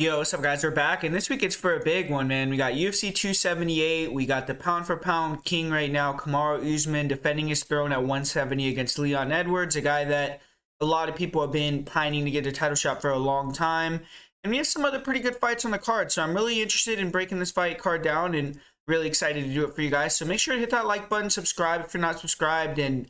Yo, what's up, guys? We're back, and this week it's for a big one, man. We got UFC 278. We got the pound-for-pound king right now, Kamaru Usman, defending his throne at 170 against Leon Edwards, a guy that a lot of people have been pining to get a title shot for a long time. And we have some other pretty good fights on the card, so I'm really interested in breaking this fight card down and really excited to do it for you guys. So make sure to hit that like button, subscribe if you're not subscribed, and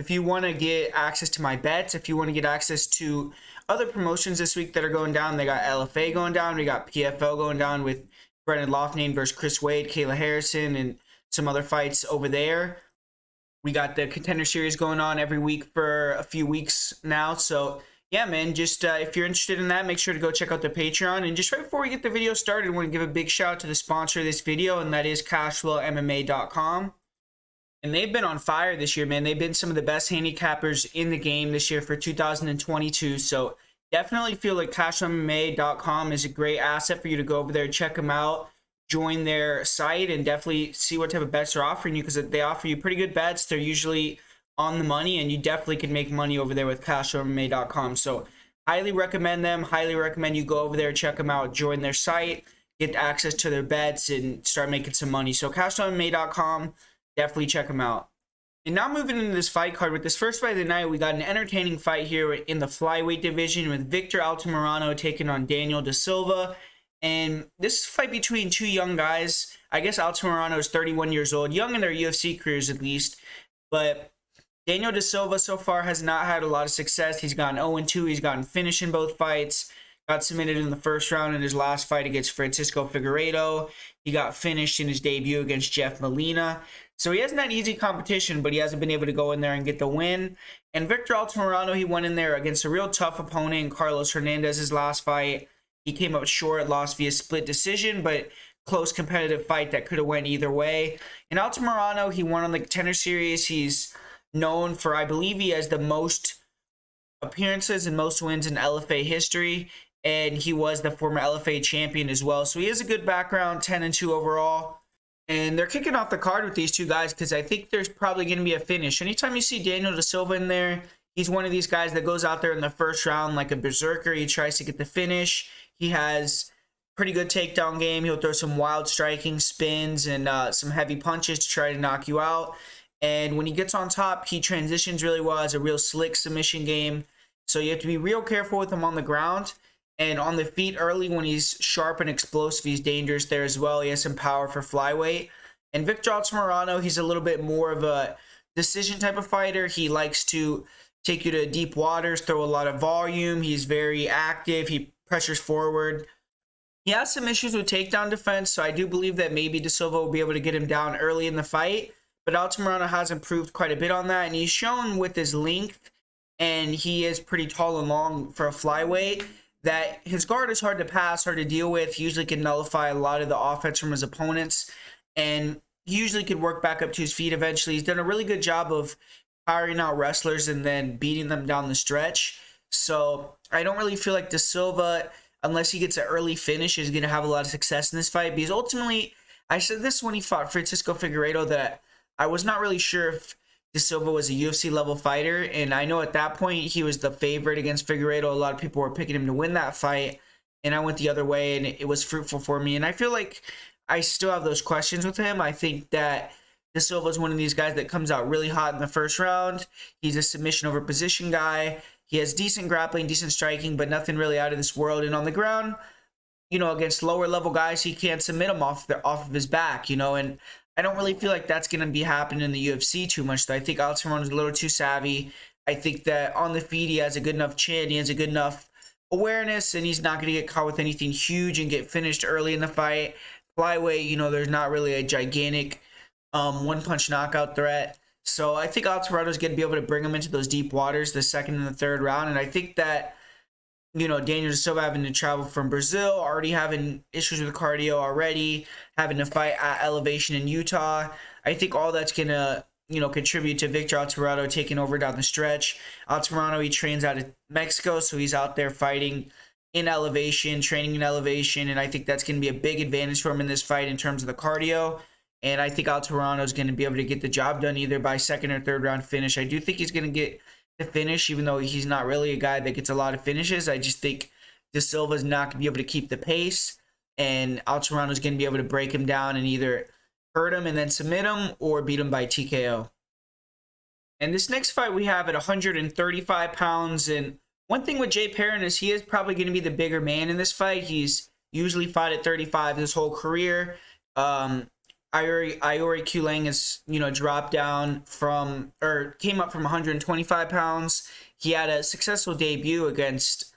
if you want to get access to my bets, if you want to get access to other promotions this week that are going down, they got LFA going down, we got PFL going down with Brendan Loughnane versus Chris Wade, Kayla Harrison, and some other fights over there. We got the Contender Series going on every week for a few weeks now. So, yeah, man, just if you're interested in that, make sure to go check out the Patreon. And just right before we get the video started, I want to give a big shout out to the sponsor of this video, and that is CashflowMMA.com. And they've been on fire this year, man. They've been some of the best handicappers in the game this year for 2022. So definitely feel like CashflowMMA.com is a great asset for you to go over there, check them out, join their site, and definitely see what type of bets they're offering you, because they offer you pretty good bets. They're usually on the money, and you definitely can make money over there with CashflowMMA.com. So highly recommend them. Highly recommend you go over there, check them out, join their site, get access to their bets, and start making some money. So CashflowMMA.com. Definitely check them out. And now moving into this fight card, with this first fight of the night, we got an entertaining fight here in the flyweight division with Victor Altamirano taking on Daniel Da Silva. And this is a fight between two young guys. I guess Altamirano is 31 years old, young in their UFC careers at least. But Daniel Da Silva so far has not had a lot of success. He's gotten 0-2. He's gotten finished in both fights. Got submitted in the first round in his last fight against Francisco Figueiredo. He got finished in his debut against Jeff Molina. So he hasn't had easy competition, but he hasn't been able to go in there and get the win. And Victor Altamirano, he went in there against a real tough opponent, Carlos Hernandez's last fight. He came up short, lost via split decision, but close competitive fight that could have went either way. And Altamirano, he won on the Contender Series. He's known for, I believe he has the most appearances and most wins in LFA history. And he was the former LFA champion as well. So he has a good background, 10-2 overall. And they're kicking off the card with these two guys because I think there's probably going to be a finish. Anytime you see Daniel Da Silva in there, he's one of these guys that goes out there in the first round like a berserker. He tries to get the finish. He has pretty good takedown game. He'll throw some wild striking spins and some heavy punches to try to knock you out. And when he gets on top, he transitions really well, has a real slick submission game. So you have to be real careful with him on the ground. And on the feet early, when he's sharp and explosive, he's dangerous there as well. He has some power for flyweight. And Victor Altamirano, he's a little bit more of a decision type of fighter. He likes to take you to deep waters, throw a lot of volume. He's very active. He pressures forward. He has some issues with takedown defense, so I do believe that maybe Da Silva will be able to get him down early in the fight. But Altamirano has improved quite a bit on that, and he's shown with his length, and he is pretty tall and long for a flyweight, that his guard is hard to pass, hard to deal with. He usually can nullify a lot of the offense from his opponents, and he usually could work back up to his feet eventually. He's done a really good job of tiring out wrestlers and then beating them down the stretch. So I don't really feel like Da Silva, unless he gets an early finish, is going to have a lot of success in this fight. Because ultimately, I said this when he fought Francisco Figueiredo, that I was not really sure if Da Silva was a UFC level fighter, and I know at that point he was the favorite against Figueiredo. A lot of people were picking him to win that fight, and I went the other way, and it was fruitful for me. And I feel like I still have those questions with him. I think that Da Silva is one of these guys that comes out really hot in the first round. He's a submission over position guy. He has decent grappling, decent striking, but nothing really out of this world. And on the ground, you know, against lower level guys, he can't submit them off of his back, you know, and I don't really feel like that's going to be happening in the UFC too much, though. I think Altamirano's a little too savvy. I think that on the feet, he has a good enough chin. He has a good enough awareness, and he's not going to get caught with anything huge and get finished early in the fight. Flyweight, you know, there's not really a gigantic one-punch knockout threat. So I think Altamirano's going to be able to bring him into those deep waters the second and the third round. And I think that, you know, Daniel Da Silva having to travel from Brazil, already having issues with cardio already, having to fight at elevation in Utah. I think all that's going to, you know, contribute to Victor Altamirano taking over down the stretch. Altamirano, he trains out of Mexico, so he's out there fighting in elevation, training in elevation, and I think that's going to be a big advantage for him in this fight in terms of the cardio. And I think Altamirano is going to be able to get the job done either by second or third round finish. I do think he's going to get the finish, even though he's not really a guy that gets a lot of finishes. I just think De Silva's not going to be able to keep the pace, and Altamirano's going to be able to break him down and either hurt him and then submit him or beat him by TKO. And this next fight we have at 135 pounds. And one thing with Jay Perrin is he is probably going to be the bigger man in this fight. He's usually fought at 35 his whole career. Aoriqileng is, dropped down from, or came up from 125 pounds. He had a successful debut against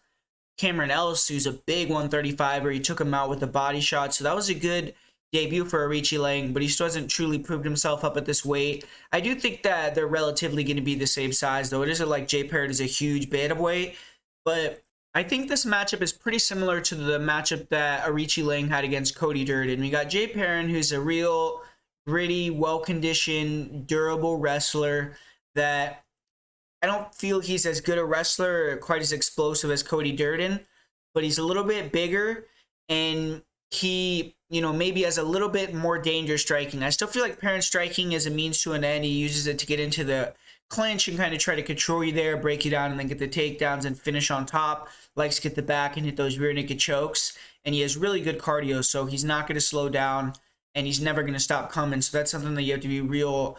Cameron Ellis, who's a big 135er. He took him out with a body shot. So that was a good debut for Aoriqileng, but he still hasn't truly proved himself up at this weight. I do think that they're relatively going to be the same size, though. It isn't like Jay Perrin is a huge bantamweight, but I think this matchup is pretty similar to the matchup that Aoriqileng had against Cody Durden. We got Jay Perrin, who's a real, gritty, well-conditioned, durable wrestler that I don't feel he's as good a wrestler or quite as explosive as Cody Durden, but he's a little bit bigger, and he, maybe has a little bit more dangerous striking. I still feel like Perrin's striking is a means to an end. He uses it to get into the clinch and kind of try to control you there, break you down, and then get the takedowns and finish on top. Likes to get the back and hit those rear naked chokes. And he has really good cardio, so he's not going to slow down, and he's never going to stop coming. So that's something that you have to be real,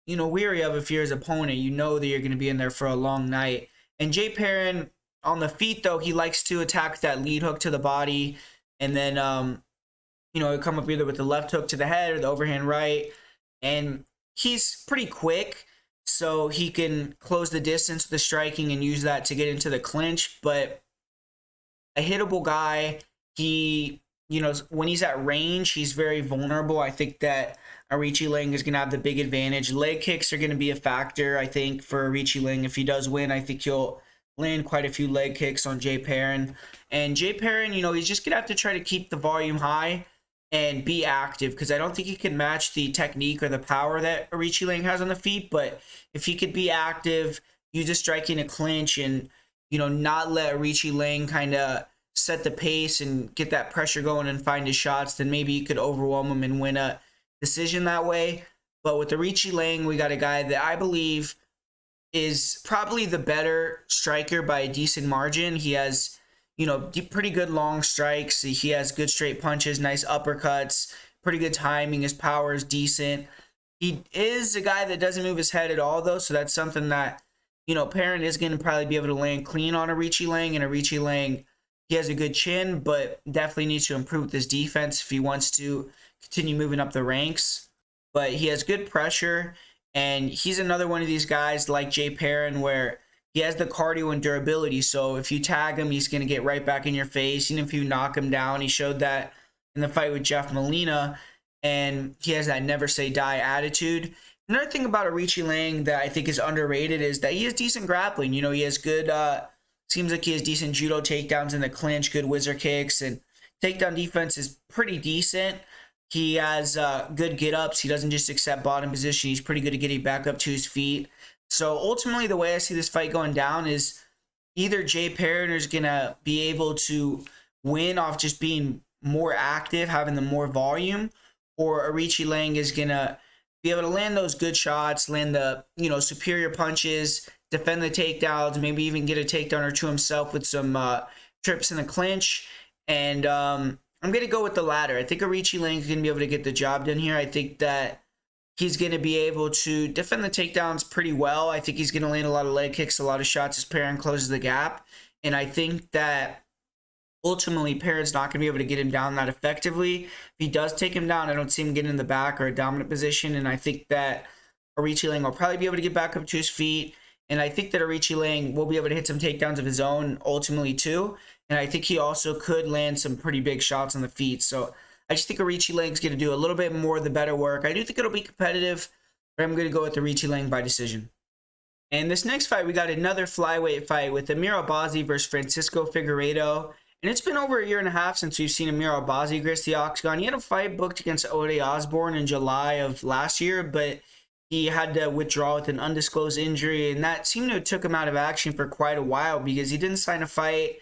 weary of if you're his opponent. You know that you're going to be in there for a long night. And Jay Perrin, on the feet, though, he likes to attack that lead hook to the body, and then, he'll come up either with the left hook to the head or the overhand right. And he's pretty quick, so he can close the distance with the striking and use that to get into the clinch. But a hittable guy, he, when he's at range, he's very vulnerable. I think that Aoriqileng is going to have the big advantage. Leg kicks are going to be a factor, I think, for Aoriqileng. If he does win, I think he'll land quite a few leg kicks on Jay Perrin. And Jay Perrin, he's just going to have to try to keep the volume high and be active, because I don't think he can match the technique or the power that Aoriqileng has on the feet. But if he could be active, use a striking a clinch, and not let Aoriqileng kind of set the pace and get that pressure going and find his shots, then maybe he could overwhelm him and win a decision that way. But with Aoriqileng, we got a guy that I believe is probably the better striker by a decent margin. He has pretty good long strikes. He has good straight punches, nice uppercuts, pretty good timing. His power is decent. He is a guy that doesn't move his head at all, though, so that's something that, Perrin is going to probably be able to land clean on Aoriqileng, and Aoriqileng, he has a good chin, but definitely needs to improve with his defense if he wants to continue moving up the ranks. But he has good pressure, and he's another one of these guys like Jay Perrin where he has the cardio and durability, so if you tag him, he's going to get right back in your face. Even if you knock him down, he showed that in the fight with Jeff Molina, and he has that never say die attitude. Another thing about Aoriqileng that I think is underrated is that he has decent grappling. He has good, seems like he has decent judo takedowns in the clinch, good whizzer kicks, and takedown defense is pretty decent. He has good get-ups. He doesn't just accept bottom position. He's pretty good at getting back up to his feet. So ultimately, the way I see this fight going down is either Jay Perrin is going to be able to win off just being more active, having the more volume, or Aoriqileng is going to be able to land those good shots, land the, superior punches, defend the takedowns, maybe even get a takedown or two himself with some trips in the clinch. And I'm going to go with the latter. I think Aoriqileng is going to be able to get the job done here. I think that he's going to be able to defend the takedowns pretty well. I think he's going to land a lot of leg kicks, a lot of shots as Perrin closes the gap. And I think that ultimately Perrin's not going to be able to get him down that effectively. If he does take him down, I don't see him getting in the back or a dominant position. And I think that Aoriqileng will probably be able to get back up to his feet. And I think that Aoriqileng will be able to hit some takedowns of his own ultimately too. And I think he also could land some pretty big shots on the feet. So I just think Aoriqileng is going to do a little bit more of the better work. I do think it'll be competitive, but I'm going to go with Aoriqileng by decision. And this next fight, we got another flyweight fight with Amir Albazi versus Francisco Figueiredo. And it's been over a year and a half since we've seen Amir Albazi grace the octagon. He had a fight booked against Ode Osborne in July of last year, but he had to withdraw with an undisclosed injury, and that seemed to have took him out of action for quite a while because he didn't sign a fight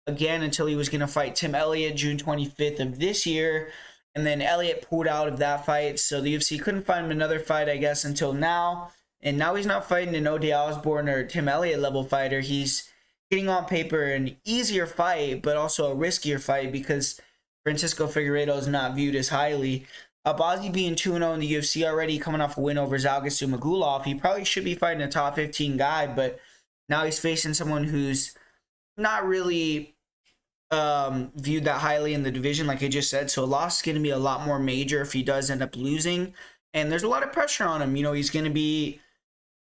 again until he was going to fight Tim Elliott June 25th of this year. And then Elliott pulled out of that fight, so the UFC couldn't find him another fight, I guess, until now. And now he's not fighting an Ode Osborne or Tim Elliott level fighter. He's getting on paper an easier fight, but also a riskier fight because Francisco Figueiredo is not viewed as highly. Albazi being 2-0 in the UFC already, coming off a win over Zhalgas Zhumagulov, he probably should be fighting a top 15 guy, but now he's facing someone who's not really viewed that highly in the division, like I just said. So a loss is going to be a lot more major if he does end up losing. And there's a lot of pressure on him. You know, he's going to be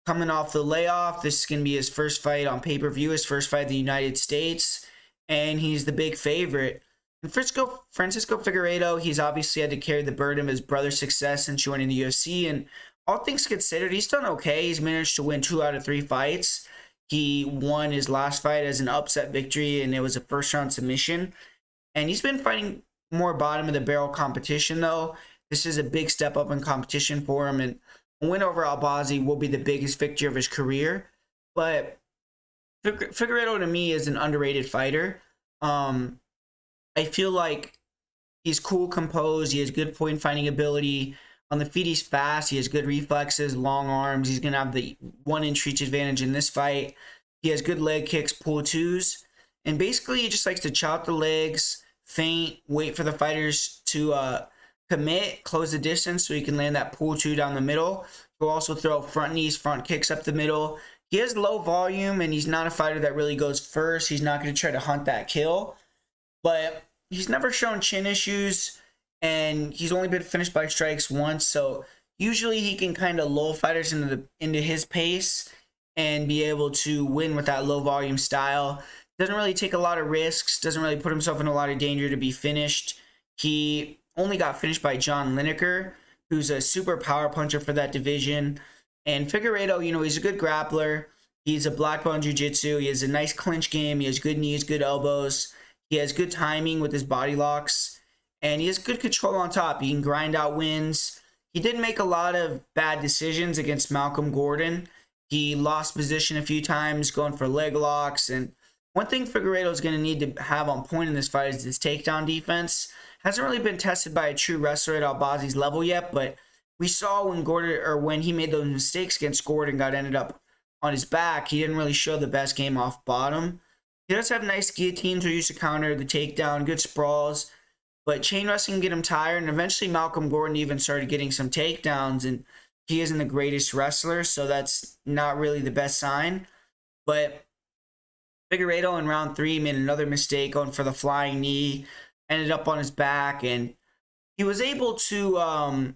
coming off the layoff. This is going to be his first fight on pay-per-view, his first fight in the United States, and he's the big favorite. And Francisco Figueiredo, he's obviously had to carry the burden of his brother's success since joining the UFC, and all things considered, he's done okay. He's managed to win 2 out of 3 fights. He won his last fight as an upset victory, and it was a first-round submission. And he's been fighting more bottom-of-the-barrel competition, though. This is a big step up in competition for him, and a win over Albazi will be the biggest victory of his career. But Figueiredo, to me, is an underrated fighter. I feel like he's cool, composed. He has good point-finding ability. On the feet, he's fast. He has good reflexes, long arms. He's going to have the 1-inch reach advantage in this fight. He has good leg kicks, pull twos. And basically, he just likes to chop the legs, feint, wait for the fighters to commit, close the distance so he can land that pull two down the middle. He'll also throw front knees, front kicks up the middle. He has low volume, and he's not a fighter that really goes first. He's not going to try to hunt that kill. But he's never shown chin issues, and he's only been finished by strikes once. So usually he can kind of lull fighters into his pace and be able to win with that low volume style. Doesn't really take a lot of risks. Doesn't really put himself in a lot of danger to be finished. He only got finished by John Lineker, who's a super power puncher for that division. And Figueiredo, you know, he's a good grappler. He's a black belt in jiu-jitsu. He has a nice clinch game. He has good knees, good elbows. He has good timing with his body locks, and he has good control on top. He can grind out wins. He did make a lot of bad decisions against Malcolm Gordon. He lost position a few times going for leg locks, and one thing Figueiredo is going to need to have on point in this fight is his takedown defense. Hasn't really been tested by a true wrestler at Albazi's level yet, but we saw when he made those mistakes against Gordon, ended up on his back, he didn't really show the best game off bottom. He does have nice guillotines who used to counter the takedown, good sprawls, but chain wrestling can get him tired, and eventually Malcolm Gordon even started getting some takedowns, and he isn't the greatest wrestler, so that's not really the best sign. But Figueiredo in round 3 made another mistake going for the flying knee, ended up on his back, and he was able to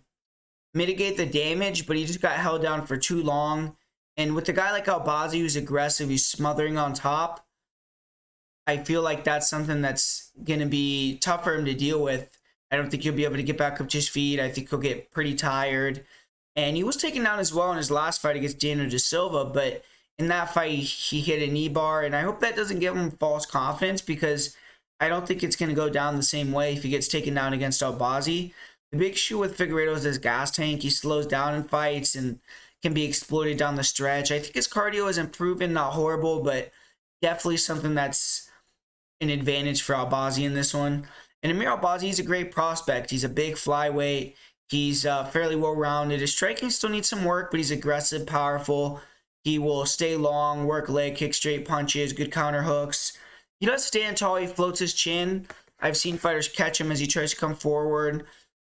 mitigate the damage, but he just got held down for too long. And with a guy like Albazi who's aggressive, he's smothering on top, I feel like that's something that's going to be tough for him to deal with. I don't think he'll be able to get back up to his feet. I think he'll get pretty tired. And he was taken down as well in his last fight against Daniel Da Silva, but in that fight, he hit a knee bar, and I hope that doesn't give him false confidence because I don't think it's going to go down the same way if he gets taken down against Albazi. The big issue with Figueiredo is his gas tank. He slows down in fights and can be exploited down the stretch. I think his cardio has improved, not horrible, but definitely something that's an advantage for Albazi in this one. And Amir Albazi, he's a great prospect. He's a big flyweight. He's fairly well-rounded. His striking still needs some work, but he's aggressive, powerful. He will stay long, work leg kick, straight punches, good counter hooks. He does stand tall. He floats his chin. I've seen fighters catch him as he tries to come forward.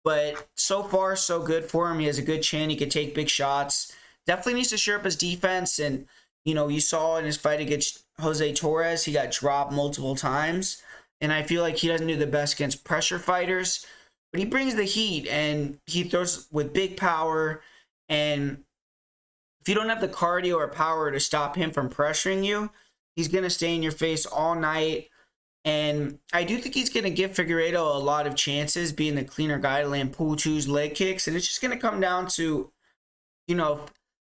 But so far, so good for him. He has a good chin. He can take big shots. Definitely needs to shore up his defense. And, you know, you saw in his fight against Jose Torres, he got dropped multiple times. And I feel like he doesn't do the best against pressure fighters. But he brings the heat, and he throws with big power. And if you don't have the cardio or power to stop him from pressuring you, he's going to stay in your face all night. And I do think he's going to give Figueiredo a lot of chances, being the cleaner guy to land pull twos, leg kicks. And it's just going to come down to, you know,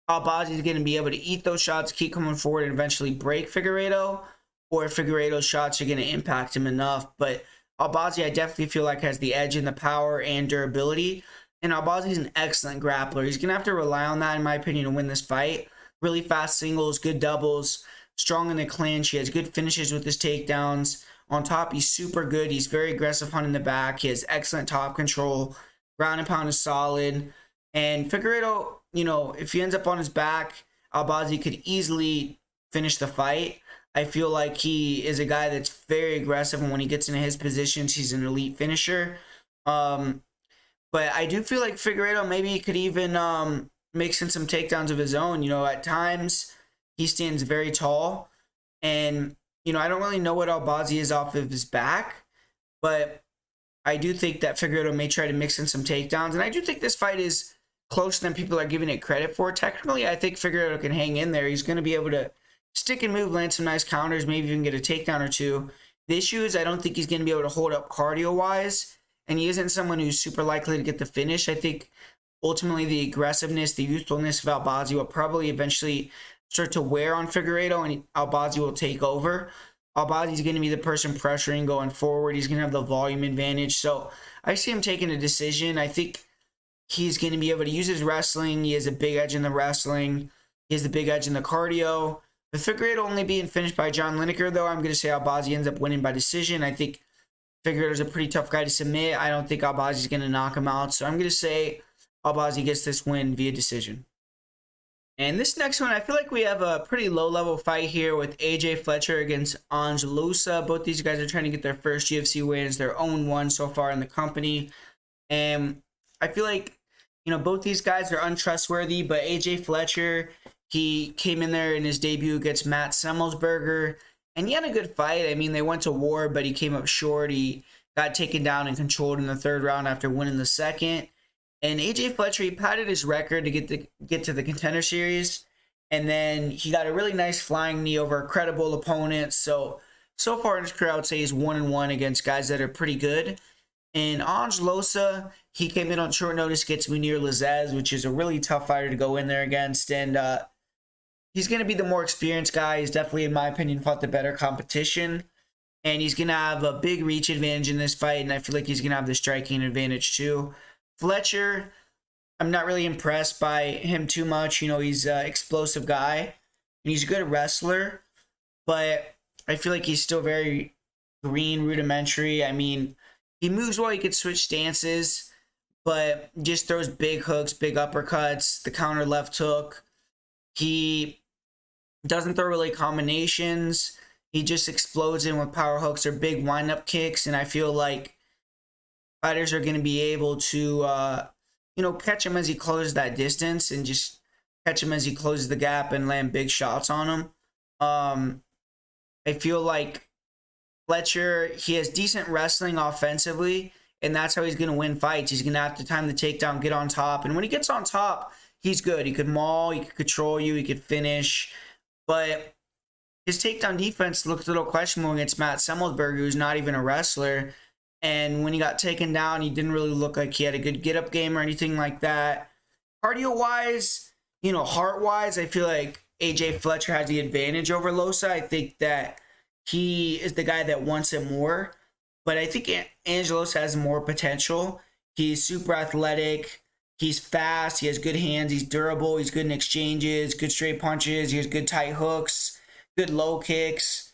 Albazi is going to be able to eat those shots, keep coming forward, and eventually break Figueiredo, or if Figueiredo's shots are going to impact him enough. But Albazi, I definitely feel like has the edge in the power and durability. And Albazi's an excellent grappler. He's going to have to rely on that, in my opinion, to win this fight. Really fast singles, good doubles, strong in the clinch. He has good finishes with his takedowns. On top, he's super good. He's very aggressive hunting the back. He has excellent top control. Ground and pound is solid. And Figueiredo, you know, if he ends up on his back, Albazi could easily finish the fight. I feel like he is a guy that's very aggressive, and when he gets into his positions, he's an elite finisher. Um, but I do feel like Figueiredo maybe could even mix in some takedowns of his own. At times he stands very tall, and I don't really know what Albazi is off of his back, but I do think that Figueiredo may try to mix in some takedowns, and I do think this fight is closer than people are giving it credit for. Technically, I think Figueiredo can hang in there. He's going to be able to stick and move, land some nice counters, maybe even get a takedown or two. The issue is I don't think he's going to be able to hold up cardio-wise, and he isn't someone who's super likely to get the finish. I think ultimately the aggressiveness, the youthfulness of Albazi will probably eventually start to wear on Figueiredo, and Albazi will take over. Albazi's going to be the person pressuring going forward. He's going to have the volume advantage. So I see him taking a decision. I think he's going to be able to use his wrestling. He has a big edge in the wrestling. He has the big edge in the cardio. With Figueiredo only being finished by John Lineker, though, I'm going to say Albazi ends up winning by decision. I think Figueiredo's a pretty tough guy to submit. I don't think Albazi's going to knock him out. So I'm going to say Albazi gets this win via decision. And this next one, I feel like we have a pretty low-level fight here with AJ Fletcher against Ange Loosa. Both these guys are trying to get their first UFC wins, their own one so far in the company. And I feel like, both these guys are untrustworthy, but AJ Fletcher, he came in there in his debut against Matt Semmelsberger, and he had a good fight. I mean, they went to war, but he came up short. He got taken down and controlled in the third round after winning the second. And AJ Fletcher, he padded his record to get to the Contender Series, and then he got a really nice flying knee over a credible opponent. So far in his career, I would say he's 1-1 against guys that are pretty good. And Ange Loosa, he came in on short notice against Munir Lazez, which is a really tough fighter to go in there against. And he's going to be the more experienced guy. He's definitely, in my opinion, fought the better competition. And he's going to have a big reach advantage in this fight, and I feel like he's going to have the striking advantage too. Fletcher, I'm not really impressed by him too much. He's an explosive guy, and he's a good wrestler, but I feel like he's still very green, rudimentary. I mean, he moves well, he could switch stances, but just throws big hooks, big uppercuts, the counter left hook. He doesn't throw really combinations. He just explodes in with power hooks or big wind-up kicks, and I feel like fighters are going to be able to, catch him as he closes that distance and just catch him as he closes the gap and land big shots on him. I feel like Fletcher, he has decent wrestling offensively, and that's how he's going to win fights. He's going to have to time the takedown, get on top, and when he gets on top, he's good. He could maul, he could control you, he could finish, but his takedown defense looked a little questionable against Matt Semmelsberger, who's not even a wrestler. And when he got taken down, he didn't really look like he had a good get-up game or anything like that. Cardio-wise, heart-wise, I feel like AJ Fletcher has the advantage over Loosa. I think that he is the guy that wants it more. But I think Angelos has more potential. He's super athletic. He's fast. He has good hands. He's durable. He's good in exchanges, good straight punches. He has good tight hooks, good low kicks.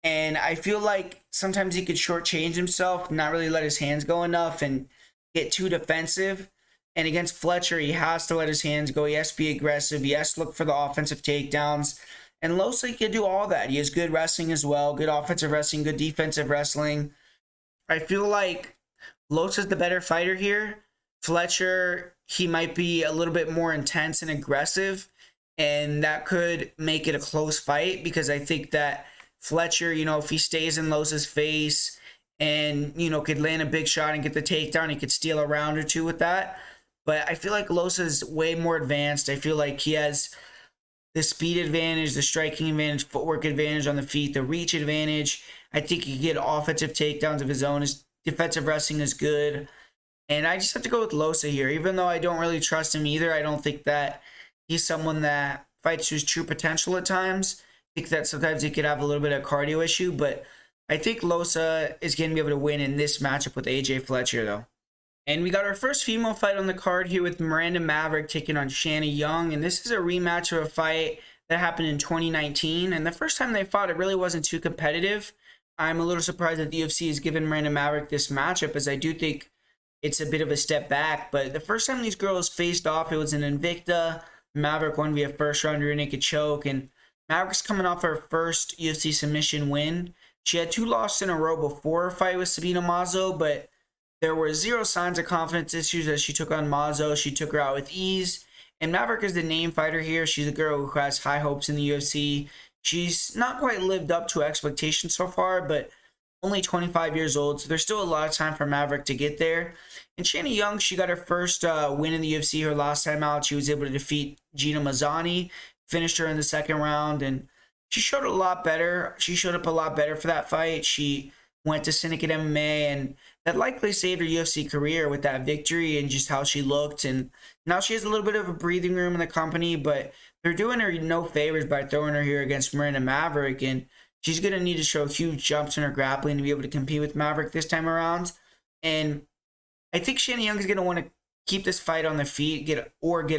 And I feel like sometimes he could shortchange himself, not really let his hands go enough and get too defensive. And against Fletcher, he has to let his hands go. He has to be aggressive. He has to look for the offensive takedowns. And Loosa can do all that. He has good wrestling as well, good offensive wrestling, good defensive wrestling. I feel like Losa's the better fighter here. Fletcher, he might be a little bit more intense and aggressive, and that could make it a close fight because I think that Fletcher, if he stays in Losa's face and, could land a big shot and get the takedown, he could steal a round or two with that. But I feel like Losa's way more advanced. I feel like he has the speed advantage, the striking advantage, footwork advantage on the feet, the reach advantage. I think he can get offensive takedowns of his own. His defensive wrestling is good. And I just have to go with Loosa here. Even though I don't really trust him either, I don't think that he's someone that fights to his true potential at times. I think that sometimes he could have a little bit of cardio issue, but I think Loosa is going to be able to win in this matchup with AJ Fletcher, though. And we got our first female fight on the card here with Miranda Maverick taking on Shanna Young, and this is a rematch of a fight that happened in 2019, and the first time they fought, it really wasn't too competitive. I'm a little surprised that the UFC has given Miranda Maverick this matchup, as I do think it's a bit of a step back, but the first time these girls faced off, it was in Invicta. Maverick won via first round rear naked choke, and Maverick's coming off her first UFC submission win. She had 2 losses in a row before her fight with Sabina Mazo, but there were zero signs of confidence issues as she took on Mazo. She took her out with ease. And Maverick is the name fighter here. She's a girl who has high hopes in the UFC. She's not quite lived up to expectations so far, but only 25 years old, so there's still a lot of time for Maverick to get there. And Shanna Young, she got her first win in the UFC her last time out. She was able to defeat Gina Mazzani, finished her in the second round, and she showed a lot better. She showed up a lot better for that fight. She went to Syndicate MMA, and that likely saved her UFC career with that victory and just how she looked. And now she has a little bit of a breathing room in the company, but they're doing her no favors by throwing her here against Miranda Maverick, and she's going to need to show huge jumps in her grappling to be able to compete with Maverick this time around. And I think Shanna Young is going to want to keep this fight on the feet, get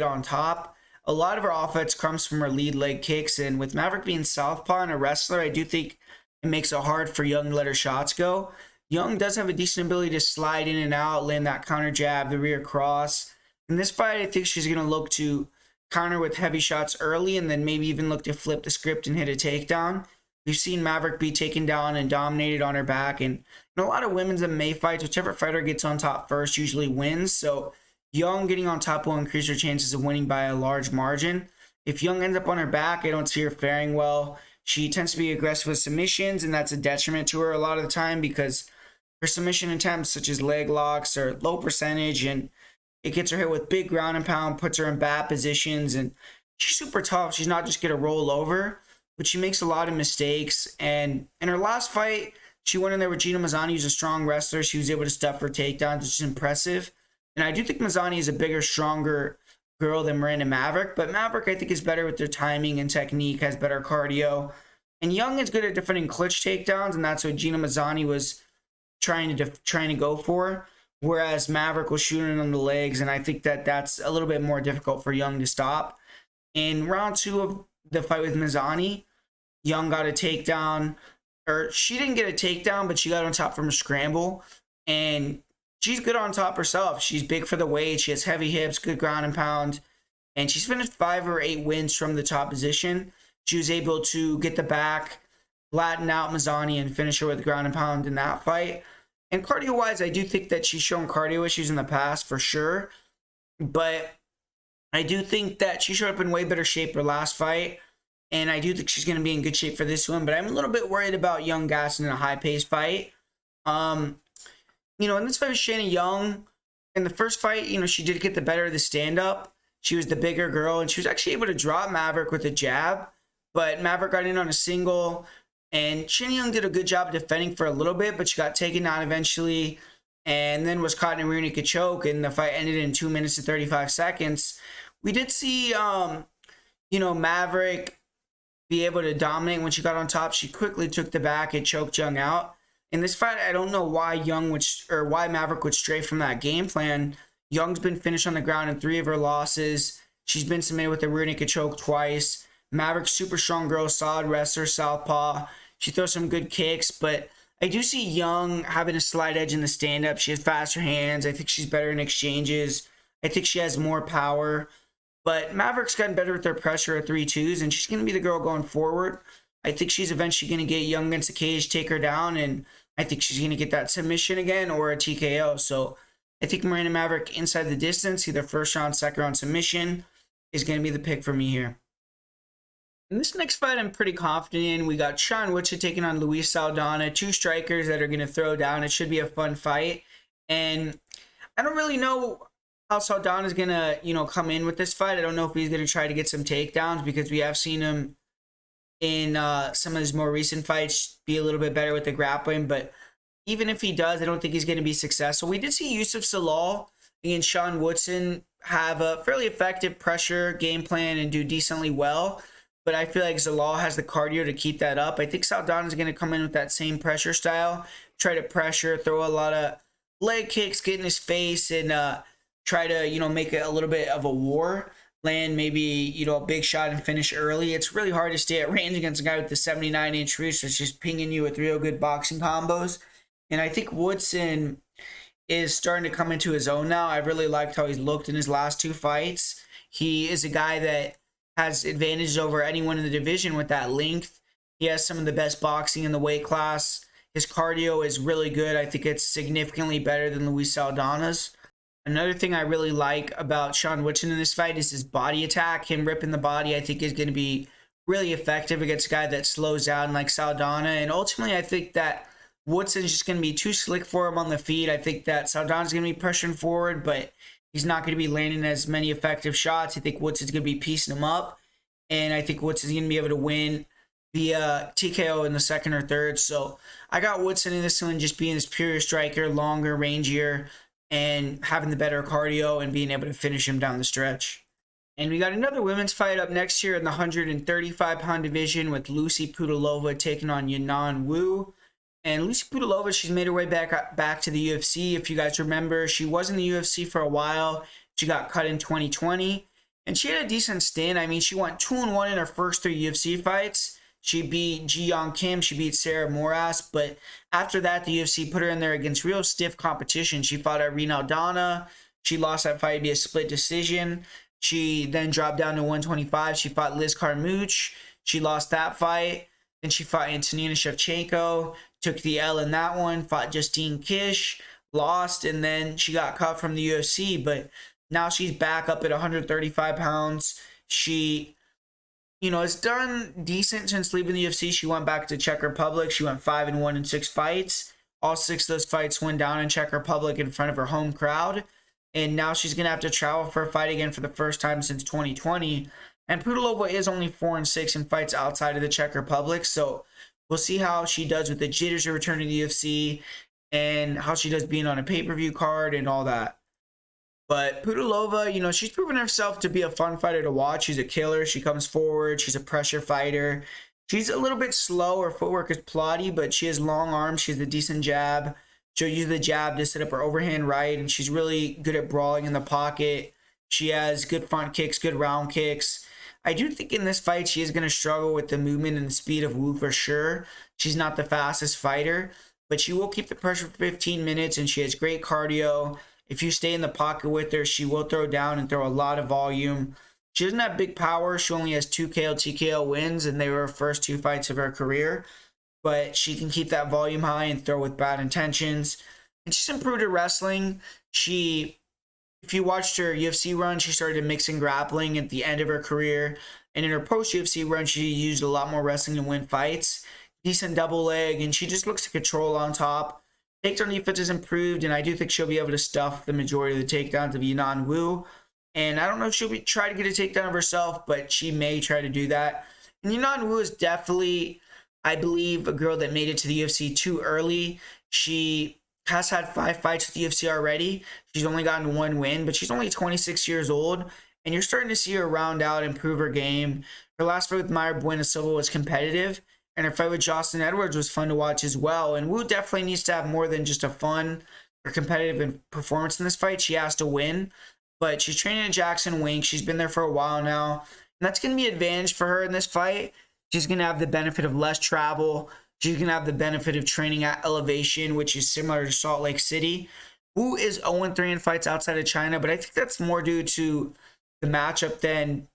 on top. A lot of her offense comes from her lead leg kicks, and with Maverick being southpaw and a wrestler, I do think it makes it hard for Young to let her shots go. Young does have a decent ability to slide in and out, land that counter jab, the rear cross. In this fight, I think she's going to look to counter with heavy shots early and then maybe even look to flip the script and hit a takedown. We've seen Maverick be taken down and dominated on her back. And in a lot of women's MMA fights, whichever fighter gets on top first usually wins. So Young getting on top will increase her chances of winning by a large margin. If Young ends up on her back, I don't see her faring well. She tends to be aggressive with submissions, and that's a detriment to her a lot of the time because her submission attempts, such as leg locks, are low percentage, and it gets her hit with big ground and pound, puts her in bad positions, and she's super tough. She's not just going to roll over, but she makes a lot of mistakes. And in her last fight, she went in there with Gina Mazzani, who's a strong wrestler. She was able to stuff her takedowns, which is impressive. And I do think Mazzani is a bigger, stronger girl than Miranda Maverick, but Maverick, I think, is better with their timing and technique, has better cardio. And Young is good at defending clutch takedowns, and that's what Gina Mazzani was trying to go for, whereas Maverick was shooting on the legs, and I think that that's a little bit more difficult for Young to stop. In round 2 of the fight with Mazzani, Young got a takedown, or she didn't get a takedown, but she got on top from a scramble, and she's good on top herself. She's big for the weight. She has heavy hips, good ground and pound, and she's finished 5 or 8 wins from the top position. She was able to get the back, flatten out Mazzani, and finish her with ground and pound in that fight. And cardio-wise, I do think that she's shown cardio issues in the past for sure, but I do think that she showed up in way better shape her last fight, and I do think she's going to be in good shape for this one, but I'm a little bit worried about Young Gaston in a high-paced fight. In this fight with Shanna Young, in the first fight, she did get the better of the stand-up. She was the bigger girl, and she was actually able to drop Maverick with a jab, but Maverick got in on a single, and Shanna Young did a good job defending for a little bit, but she got taken down eventually, and then was caught in a rear naked choke, and the fight ended in 2 minutes and 35 seconds. We did see, Maverick be able to dominate when she got on top. She quickly took the back and choked Young out. In this fight, I don't know why why Maverick would stray from that game plan. Young's been finished on the ground in 3 of her losses. She's been submitted with a rear naked choke twice. Maverick's super strong girl, solid wrestler, southpaw. She throws some good kicks, but I do see Young having a slight edge in the stand-up. She has faster hands. I think she's better in exchanges. I think she has more power. But Maverick's gotten better with their pressure at 3-2s, and she's going to be the girl going forward. I think she's eventually going to get Young against the cage, take her down, and I think she's going to get that submission again or a TKO. So I think Miranda Maverick inside the distance, either first round, second round submission, is going to be the pick for me here. In this next fight, I'm pretty confident in. We got Sean Woodson taking on Luis Saldana, 2 strikers that are going to throw down. It should be a fun fight. And I don't really know how Saldana is going to, come in with this fight. I don't know if he's going to try to get some takedowns because we have seen him in some of his more recent fights be a little bit better with the grappling. But even if he does, I don't think he's going to be successful. We did see Yusuf Salal and Sean Woodson have a fairly effective pressure game plan and do decently well. But I feel like Zalal has the cardio to keep that up. I think Saldana is going to come in with that same pressure style, try to pressure, throw a lot of leg kicks, get in his face, and try to, make it a little bit of a war. Land maybe, a big shot and finish early. It's really hard to stay at range against a guy with the 79-inch reach that's just pinging you with real good boxing combos. And I think Woodson is starting to come into his own now. I really liked how he's looked in his last 2 fights. He is a guy that has advantages over anyone in the division with that length. He has some of the best boxing in the weight class. His cardio is really good. I think it's significantly better than Luis Saldana's. Another thing I really like about Sean Woodson in this fight is his body attack. Him ripping the body, I think, is going to be really effective against a guy that slows down like Saldana. And ultimately, I think that Woodson's just going to be too slick for him on the feet. I think that Saldana's going to be pushing forward, but he's not going to be landing as many effective shots. I think Woodson's going to be piecing him up. And I think Woodson's going to be able to win via TKO in the second or third. So I got Woodson in this one just being this pure striker, longer, rangier, and having the better cardio and being able to finish him down the stretch. And we got another women's fight up next year in the 135-pound division with Lucie Pudilova taking on Yanan Wu. And Lucie Pudilova, she's made her way back to the UFC. If you guys remember, she was in the UFC for a while. She got cut in 2020. And she had a decent stint. I mean, she went 2-1 in her first 3 UFC fights. She beat Ji Young Kim. She beat Sarah Moras. But after that, the UFC put her in there against real stiff competition. She fought Irene Aldana. She lost that fight via split decision. She then dropped down to 125. She fought Liz Carmouche. She lost that fight. Then she fought Antonina Shevchenko. Took the L in that one. Fought Justine Kish. Lost. And then she got cut from the UFC. But now she's back up at 135 pounds. She, has done decent since leaving the UFC. She went back to Czech Republic. She went 5-1 in 6 fights. All 6 of those fights went down in Czech Republic in front of her home crowd. And now she's going to have to travel for a fight again for the first time since 2020. And Pudilova is only 4-6 in fights outside of the Czech Republic. So we'll see how she does with the jitters of returning to the UFC and how she does being on a pay-per-view card and all that. But Pudilova, she's proven herself to be a fun fighter to watch. She's a killer. She comes forward. She's a pressure fighter. She's a little bit slow. Her footwork is plotty, but she has long arms. She has a decent jab. She'll use the jab to set up her overhand right, and she's really good at brawling in the pocket. She has good front kicks, good round kicks. I do think in this fight she is going to struggle with the movement and the speed of Wu for sure. She's not the fastest fighter, but she will keep the pressure for 15 minutes, and she has great cardio. If you stay in the pocket with her, she will throw down and throw a lot of volume. She doesn't have big power. She only has 2 KO, TKO wins, and they were her first 2 fights of her career. But she can keep that volume high and throw with bad intentions. And she's improved her wrestling. If you watched her UFC run, she started mixing grappling at the end of her career. And in her post-UFC run, she used a lot more wrestling to win fights. Decent double leg, and she just looks to control on top. Takedown defense has improved, and I do think she'll be able to stuff the majority of the takedowns of Yanan Wu. And I don't know if she'll try to get a takedown of herself, but she may try to do that. And Yanan Wu is definitely, I believe, a girl that made it to the UFC too early. She has had 5 fights with the UFC already. She's only gotten 1 win, but she's only 26 years old. And you're starting to see her round out, improve her game. Her last fight with Mayra Bueno Silva was competitive. And her fight with Jocelyn Edwards was fun to watch as well. And Wu definitely needs to have more than just a fun or competitive performance in this fight. She has to win. But she's training at Jackson Wink. She's been there for a while now. And that's going to be an advantage for her in this fight. She's going to have the benefit of less travel. She's going to have the benefit of training at elevation, which is similar to Salt Lake City. Wu is 0-3 in fights outside of China, but I think that's more due to the matchup than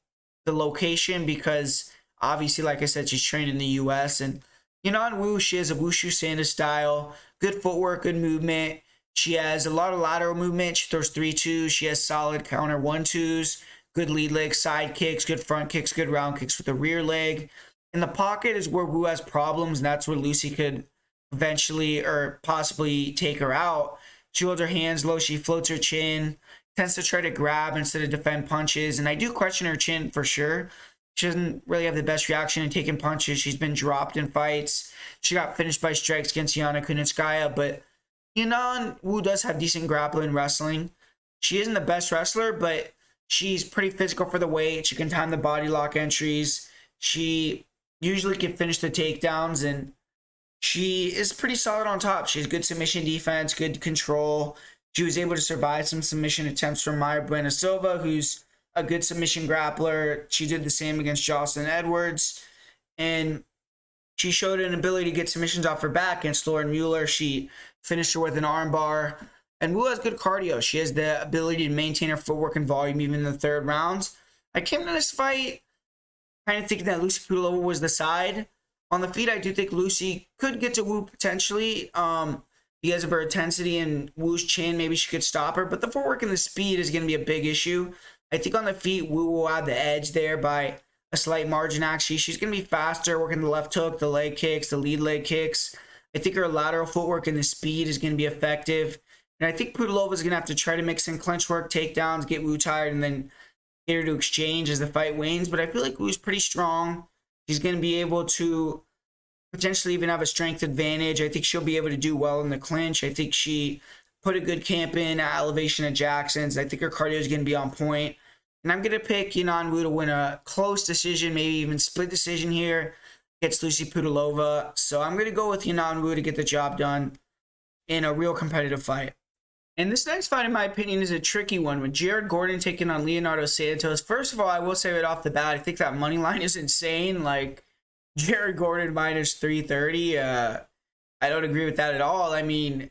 the location because obviously, like I said, she's trained in the U.S. And Yanan Wu, she has a Wushu Sanda style, good footwork, good movement. She has a lot of lateral movement. She throws 3-2s. She has solid counter 1-2s, good lead leg, side kicks, good front kicks, good round kicks with the rear leg. In the pocket is where Wu has problems, and that's where Lucie could eventually or possibly take her out. She holds her hands low. She floats her chin, tends to try to grab instead of defend punches. And I do question her chin for sure. She doesn't really have the best reaction in taking punches. She's been dropped in fights. She got finished by strikes against Yana Kunitskaya. But Yanan Wu does have decent grappling and wrestling. She isn't the best wrestler, but she's pretty physical for the weight. She can time the body lock entries. She usually can finish the takedowns, and she is pretty solid on top. She has good submission defense, good control. She was able to survive some submission attempts from Mayra Bueno Silva, who's a good submission grappler. She did the same against Jocelyn Edwards. And she showed an ability to get submissions off her back against Lauren Mueller. She finished her with an armbar. And Wu has good cardio. She has the ability to maintain her footwork and volume even in the third round. I came into this fight kind of thinking that Lucie Pudilova was the side. On the feet, I do think Lucie could get to Wu potentially. Because of her intensity and Wu's chin, maybe she could stop her. But the footwork and the speed is going to be a big issue. I think on the feet, Wu will have the edge there by a slight margin, actually. She's going to be faster, working the left hook, the leg kicks, the lead leg kicks. I think her lateral footwork and the speed is going to be effective. And I think Pudilova is going to have to try to mix in clinch work, takedowns, get Wu tired, and then get her to exchange as the fight wanes. But I feel like Wu's pretty strong. She's going to be able to potentially even have a strength advantage. I think she'll be able to do well in the clinch. I think she put a good camp in at elevation at Jackson's. I think her cardio is going to be on point. And I'm going to pick Yanan Wu to win a close decision, maybe even split decision here against Lucie Pudilova. So I'm going to go with Yanan Wu to get the job done in a real competitive fight. And this next fight, in my opinion, is a tricky one with Jared Gordon taking on Leonardo Santos. First of all, I will say right off the bat, I think that money line is insane. Like, Jared Gordon minus 330. I don't agree with that at all. I mean,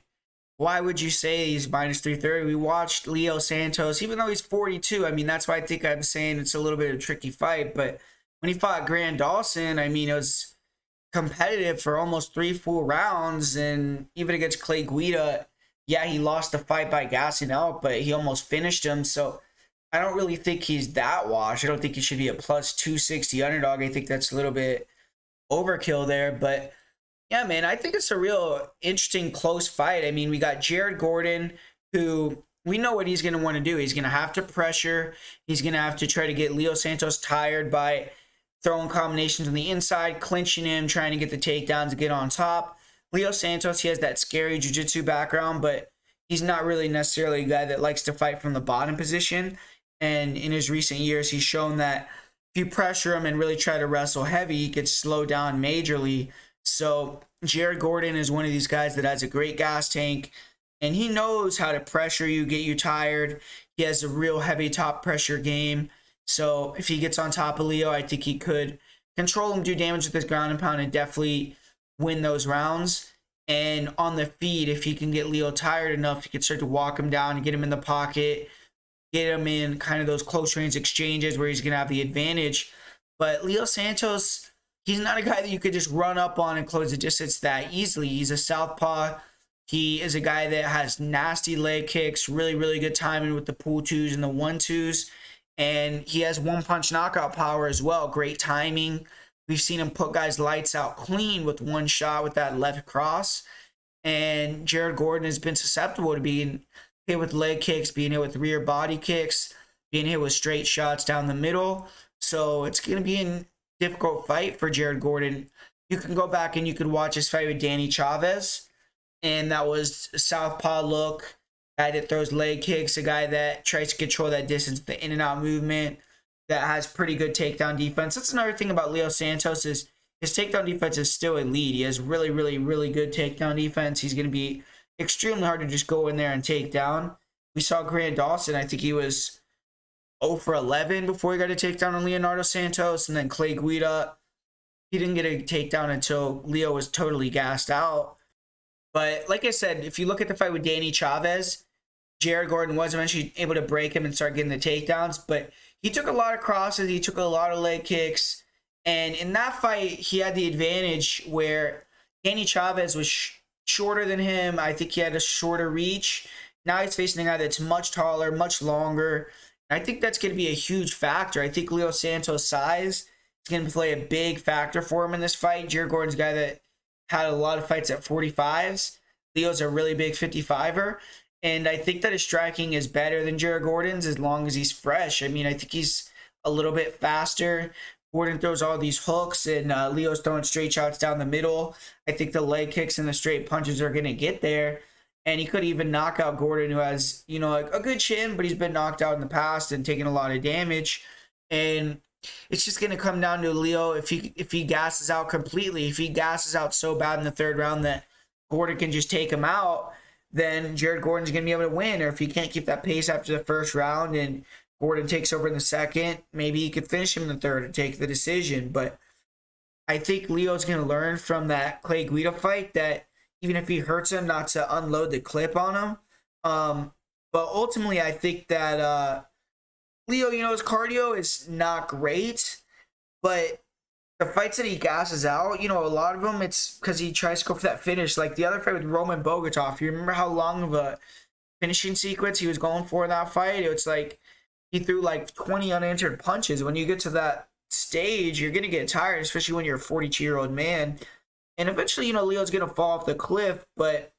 why would you say he's minus 330? We watched Leo Santos, even though he's 42. I mean, that's why I think I'm saying it's a little bit of a tricky fight. But when he fought Grant Dawson, I mean, it was competitive for almost 3 full rounds. And even against Clay Guida, yeah, he lost the fight by gassing out, but he almost finished him. So I don't really think he's that washed. I don't think he should be a plus 260 underdog. I think that's a little bit overkill there. But yeah, man, I think it's a real interesting close fight. I mean, we got Jared Gordon, who we know what he's going to want to do. He's going to have to pressure. He's going to have to try to get Leo Santos tired by throwing combinations on the inside, clinching him, trying to get the takedowns to get on top. Leo Santos, he has that scary jiu-jitsu background, but he's not really necessarily a guy that likes to fight from the bottom position. And in his recent years, he's shown that if you pressure him and really try to wrestle heavy, he could slow down majorly. So Jared Gordon is one of these guys that has a great gas tank, and he knows how to pressure you, get you tired. He has a real heavy top pressure game. So if he gets on top of Leo, I think he could control him, do damage with his ground and pound, and definitely win those rounds. And on the feet, if he can get Leo tired enough, he can start to walk him down and get him in the pocket, get him in kind of those close range exchanges where he's going to have the advantage. But Leo Santos, he's not a guy that you could just run up on and close the distance that easily. He's a southpaw. He is a guy that has nasty leg kicks, really, really good timing with the pull twos and the 1-2s. And he has one-punch knockout power as well. Great timing. We've seen him put guys lights out clean with one shot with that left cross. And Jared Gordon has been susceptible to being hit with leg kicks, being hit with rear body kicks, being hit with straight shots down the middle. So it's going to be a difficult fight for Jared Gordon. You can go back and you could watch his fight with Danny Chavez. And that was a southpaw look. Guy that throws leg kicks, a guy that tries to control that distance, the in and out movement, that has pretty good takedown defense. That's another thing about Leo Santos is his takedown defense is still elite. He has really, really, really good takedown defense. He's going to be extremely hard to just go in there and take down. We saw Grant Dawson. I think he was 0 for 11 before he got a takedown on Leonardo Santos. And then Clay Guida, he didn't get a takedown until Leo was totally gassed out. But like I said, if you look at the fight with Danny Chavez, Jared Gordon was eventually able to break him and start getting the takedowns. But he took a lot of crosses. He took a lot of leg kicks. And in that fight, he had the advantage where Danny Chavez was shorter than him. I think he had a shorter reach. Now he's facing a guy that's much taller, much longer. I think that's going to be a huge factor. I think Leo Santos' size is going to play a big factor for him in this fight. Jared Gordon's a guy that had a lot of fights at 45s. Leo's a really big 55er. And I think that his striking is better than Jared Gordon's as long as he's fresh. I mean, I think he's a little bit faster. Gordon throws all these hooks, and Leo's throwing straight shots down the middle. I think the leg kicks and the straight punches are going to get there. And he could even knock out Gordon, who has, you know, a good chin, but he's been knocked out in the past and taken a lot of damage. And it's just going to come down to Leo if he gasses out completely. If he gasses out so bad in the third round that Gordon can just take him out, then Jared Gordon's going to be able to win. Or if he can't keep that pace after the first round and Gordon takes over in the second, maybe he could finish him in the third and take the decision. But I think Leo's going to learn from that Clay Guida fight that even if he hurts him, not to unload the clip on him. But ultimately, I think that Leo, you know, his cardio is not great, But the fights that he gasses out, you know, a lot of them, it's because he tries to go for that finish. Like the other fight with Roman Bogotov, you remember how long of a finishing sequence he was going for in that fight? It's like he threw like 20 unanswered punches. When you get to that stage, you're going to get tired, especially when you're a 42-year-old man. And eventually, you know, Leo's going to fall off the cliff, but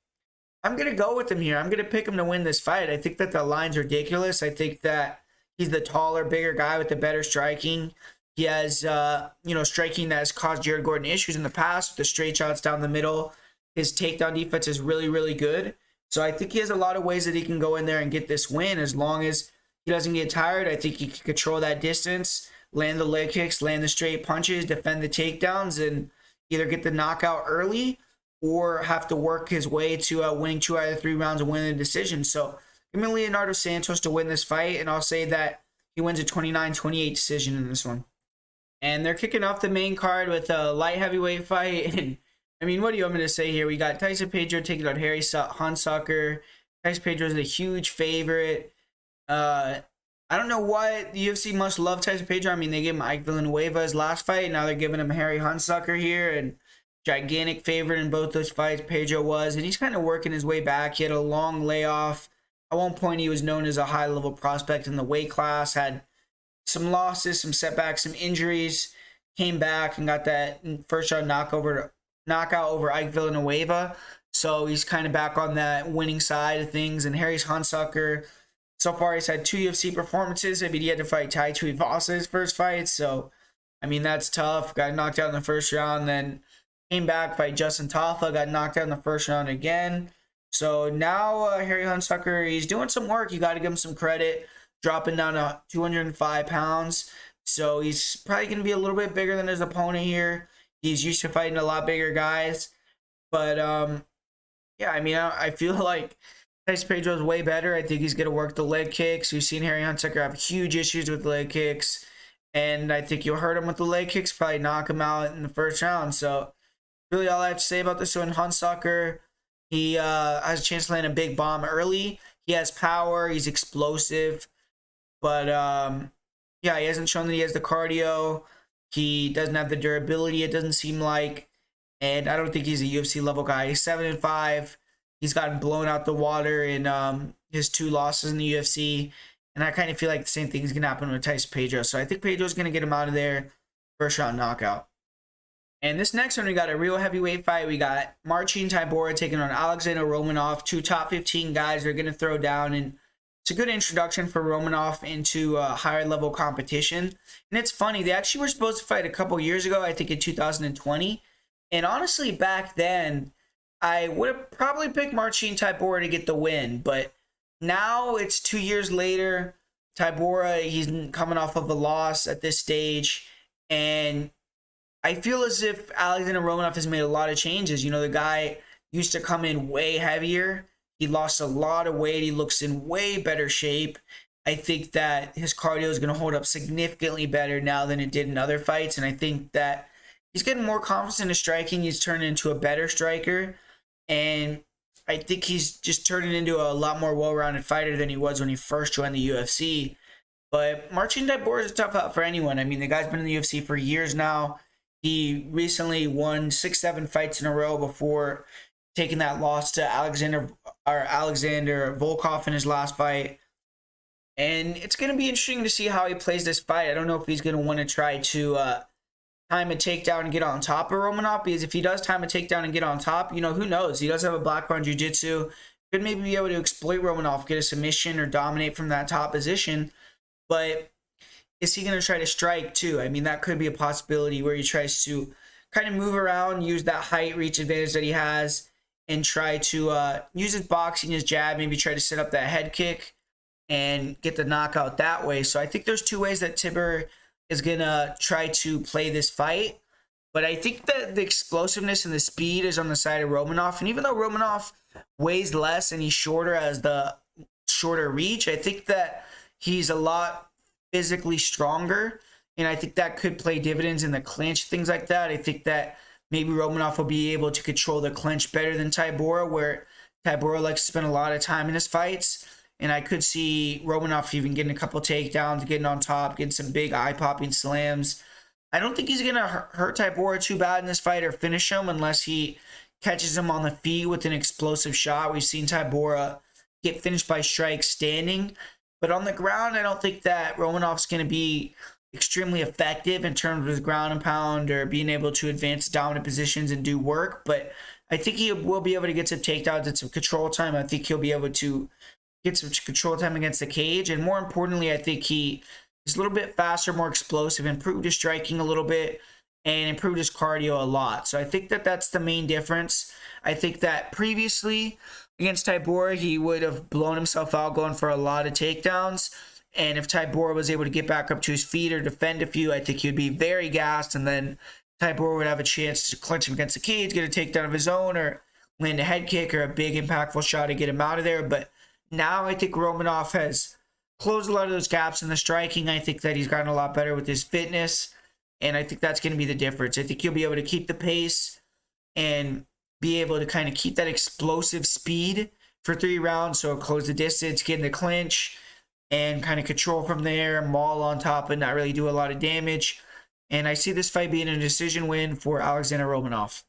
I'm going to go with him here. I'm going to pick him to win this fight. I think that the line's ridiculous. I think that he's the taller, bigger guy with the better striking. He has, you know, striking that has caused Jared Gordon issues in the past. The straight shots down the middle. His takedown defense is really, really good. So I think he has a lot of ways that he can go in there and get this win as long as he doesn't get tired. I think he can control that distance, land the leg kicks, land the straight punches, defend the takedowns, and either get the knockout early or have to work his way to winning 2 out of 3 rounds and winning the decision. So give me Leonardo Santos to win this fight, and I'll say that he wins a 29-28 decision in this one. And they're kicking off the main card with a light heavyweight fight. And I mean, what do you want me to say here? We got Tyson Pedro taking on Harry Hunsucker. Tyson Pedro is a huge favorite. I don't know what the UFC must love Tyson Pedro. I mean, they gave him Ike Villanueva his last fight. Now they're giving him Harry Hunsucker here. And gigantic favorite in both those fights, Pedro was. And he's kind of working his way back. He had a long layoff. At one point, he was known as a high-level prospect in the weight class. Had some losses, some setbacks, some injuries, came back and got that first round knockout over Ike Villanueva. So he's kind of back on that winning side of things. And Harry Hunsucker, so far he's had 2 UFC performances. I mean, he had to fight Tai Tuivasa his first fight. So, I mean, that's tough. Got knocked out in the first round, then came back, fight Justin Tafa, got knocked out in the first round again. So now Harry Hunsucker, he's doing some work. You got to give him some credit. Dropping down to 205 pounds. So he's probably going to be a little bit bigger than his opponent here. He's used to fighting a lot bigger guys. But, yeah, I mean, I feel like Tyson Pedro's way better. I think he's going to work the leg kicks. We've seen Harry Hunsucker have huge issues with leg kicks. And I think you'll hurt him with the leg kicks, probably knock him out in the first round. So really all I have to say about this one, Hunsucker, he has a chance to land a big bomb early. He has power. He's explosive. But, yeah, he hasn't shown that he has the cardio. He doesn't have the durability, it doesn't seem like. And I don't think he's a UFC level guy. He's 7-5. He's gotten blown out the water in his 2 losses in the UFC. And I kind of feel like the same thing is going to happen with Tyson Pedro. So I think Pedro's going to get him out of there. First round knockout. And this next one, we got a real heavyweight fight. We got Marcin Tybura taking on Alexander Romanov. 2 top 15 guys they're going to throw down. And it's a good introduction for Romanov into higher level competition. And it's funny, they actually were supposed to fight a couple years ago, I think in 2020. And honestly, back then, I would have probably picked Marcin Tybura to get the win. But now it's 2 years later. Tybura, he's coming off of a loss at this stage. And I feel as if Alexander Romanov has made a lot of changes. You know, the guy used to come in way heavier. He lost a lot of weight. He looks in way better shape. I think that his cardio is going to hold up significantly better now than it did in other fights. And I think that he's getting more confidence in his striking. He's turning into a better striker. And I think he's just turning into a lot more well-rounded fighter than he was when he first joined the UFC. But Marcin Tybura is a tough out for anyone. I mean, the guy's been in the UFC for years now. He recently won 6-7 fights in a row before taking that loss to Alexander Volkov in his last fight. And it's going to be interesting to see how he plays this fight. I don't know if he's going to want to try to time a takedown and get on top of Romanov, because if he does time a takedown and get on top, you know, who knows? He does have a black belt jiu-jitsu. Could maybe be able to exploit Romanov, get a submission or dominate from that top position. But is he going to try to strike too? I mean, that could be a possibility where he tries to kind of move around, use that height reach advantage that he has, and try to use his boxing, his jab, maybe try to set up that head kick and get the knockout that way. So I think there's 2 ways that Tybura is going to try to play this fight. But I think that the explosiveness and the speed is on the side of Romanov. And even though Romanov weighs less and he's shorter as the shorter reach, I think that he's a lot physically stronger. And I think that could play dividends in the clinch, things like that. I think that maybe Romanov will be able to control the clinch better than Tybura, where Tybura likes to spend a lot of time in his fights. And I could see Romanov even getting a couple takedowns, getting on top, getting some big eye-popping slams. I don't think he's going to hurt Tybura too bad in this fight or finish him unless he catches him on the feet with an explosive shot. We've seen Tybura get finished by strikes standing. But on the ground, I don't think that Romanov's going to be extremely effective in terms of ground and pound or being able to advance dominant positions and do work. But I think he will be able to get some takedowns and some control time. I think he'll be able to get some control time against the cage. And more importantly, I think he is a little bit faster, more explosive, improved his striking a little bit, and improved his cardio a lot. So I think that that's the main difference. I think that previously against Tybura, he would have blown himself out going for a lot of takedowns. And if Tybura was able to get back up to his feet or defend a few, I think he would be very gassed. And then Tybura would have a chance to clinch him against the cage, get a takedown of his own, or land a head kick or a big impactful shot to get him out of there. But now I think Romanov has closed a lot of those gaps in the striking. I think that he's gotten a lot better with his fitness. And I think that's going to be the difference. I think he'll be able to keep the pace and be able to kind of keep that explosive speed for 3 rounds. So close the distance, get in the clinch, and kind of control from there, maul on top and not really do a lot of damage. And I see this fight being a decision win for Alexander Romanov.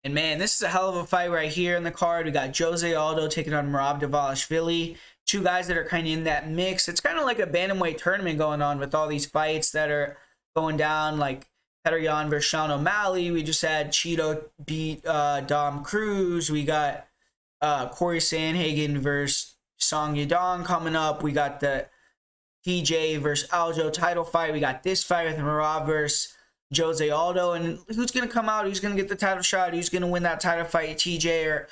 And man, this is a hell of a fight right here in the card. We got Jose Aldo taking on Merab Dvalishvili. 2 guys that are kind of in that mix. It's kind of like a bantamweight tournament going on with all these fights that are going down, like Pedro versus Sean O'Malley. We just had Cheeto beat Dom Cruz. We got Corey Sandhagen versus Song Yadong coming up. We got the TJ versus Aldo title fight. We got this fight with Merab versus Jose Aldo. And who's going to come out? Who's going to get the title shot? Who's going to win that title fight? TJ or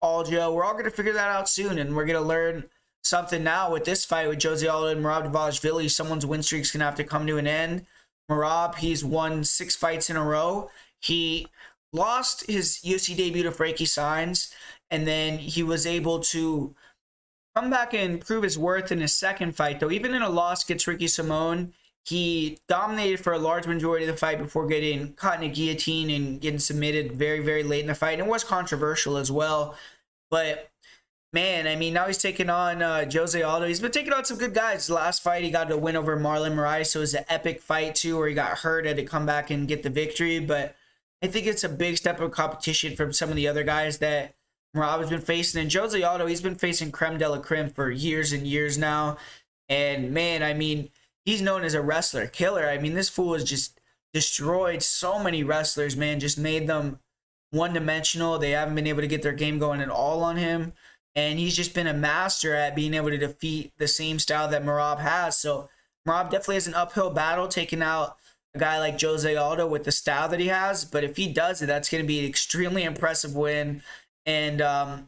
Aldo? We're all going to figure that out soon. And we're going to learn something now with this fight with Jose Aldo and Merab Dvalishvili. Someone's win streak's going to have to come to an end. Merab, he's won 6 fights in a row. He lost his UFC debut to Frankie Saenz, and then he was able to come back and prove his worth in his second fight, though. Even in a loss against Ricky Simone, he dominated for a large majority of the fight before getting caught in a guillotine and getting submitted very, very late in the fight. And it was controversial as well. But man, I mean, now he's taking on Jose Aldo. He's been taking on some good guys. The last fight, he got a win over Marlon Moraes, so it was an epic fight, too, where he got hurt, had to come back and get the victory. But I think it's a big step of competition from some of the other guys that Merab has been facing. And Jose Aldo, he's been facing creme de la creme for years and years now. And, man, I mean, he's known as a wrestler killer. I mean, this fool has just destroyed so many wrestlers, man, just made them one-dimensional. They haven't been able to get their game going at all on him. And he's just been a master at being able to defeat the same style that Merab has. So Merab definitely has an uphill battle taking out a guy like Jose Aldo with the style that he has. But if he does it, that's going to be an extremely impressive win and,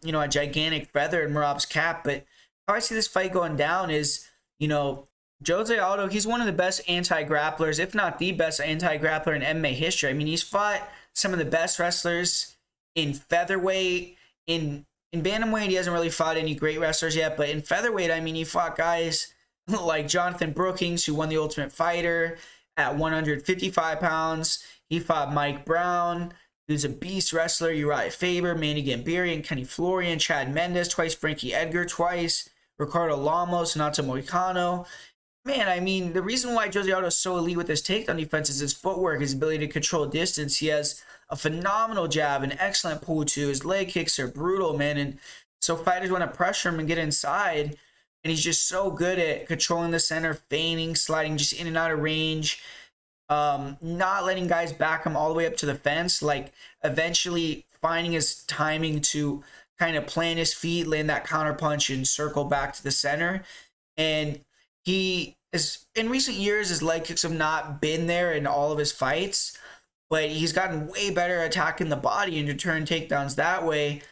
you know, a gigantic feather in Merab's cap. But how I see this fight going down is, you know, Jose Aldo, he's one of the best anti-grapplers, if not the best anti-grappler in MMA history. I mean, he's fought some of the best wrestlers in featherweight, in bantamweight, he hasn't really fought any great wrestlers yet, but in featherweight, I mean, he fought guys like Jonathan Brookings, who won the Ultimate Fighter at 155 pounds. He fought Mike Brown, who's a beast wrestler, Uriah Faber, Manny Gambirian, Kenny Florian, Chad Mendes twice, Frankie Edgar twice, Ricardo Lamos, Nato Moicano. Man, I mean, the reason why Jose Aldo is so elite with his takedown defense is his footwork, his ability to control distance. He has a phenomenal jab, an excellent pull too. His leg kicks are brutal, man. And so fighters want to pressure him and get inside. And he's just so good at controlling the center, feigning, sliding just in and out of range. Not letting guys back him all the way up to the fence. Like eventually finding his timing to kind of plant his feet, land that counter punch and circle back to the center. And he is, in recent years, his leg kicks have not been there in all of his fights. But he's gotten way better at attacking the body and deterring takedowns that way.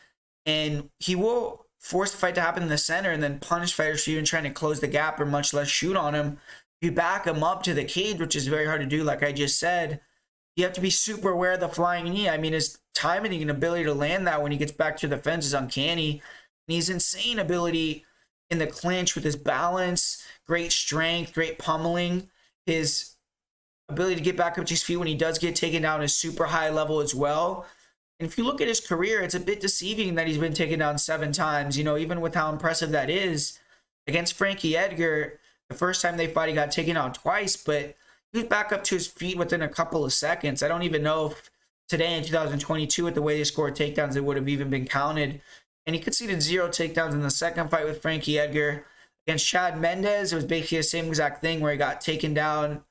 And he will force the fight to happen in the center and then punish fighters for even trying to close the gap or much less shoot on him. If you back him up to the cage, which is very hard to do, like I just said, you have to be super aware of the flying knee. I mean, his timing and ability to land that when he gets back to the fence is uncanny. And he's insane ability in the clinch with his balance, great strength, great pummeling. His ability to get back up to his feet when he does get taken down is super high level as well. And if you look at his career, it's a bit deceiving that he's been taken down 7 times, you know, even with how impressive that is. Against Frankie Edgar, the first time they fought, he got taken down twice, but he was back up to his feet within a couple of seconds. I don't even know if today in 2022, with the way they scored takedowns, it would have even been counted. And he conceded 0 takedowns in the second fight with Frankie Edgar. Against Chad Mendes, it was basically the same exact thing where he got taken down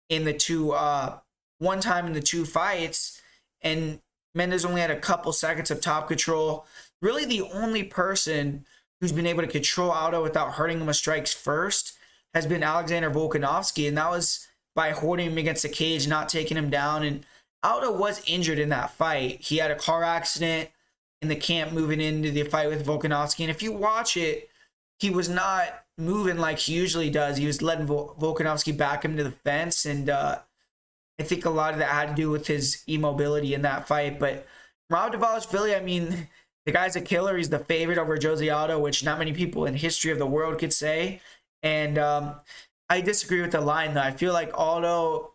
in the one time in the 2 fights, and Mendes only had a couple seconds of top control. Really the only person who's been able to control Aldo without hurting him with strikes first has been Alexander Volkanovski, and that was by holding him against the cage, not taking him down. And Aldo was injured in that fight. He had a car accident in the camp moving into the fight with Volkanovski, and if you watch it, he was not moving like he usually does. He was letting Volkanovski back him to the fence, and I think a lot of that had to do with his immobility in that fight. But Merab Dvalishvili, I mean, the guy's a killer. He's the favorite over Jose Aldo, which not many people in history of the world could say. And I disagree with the line, though. I feel like Aldo,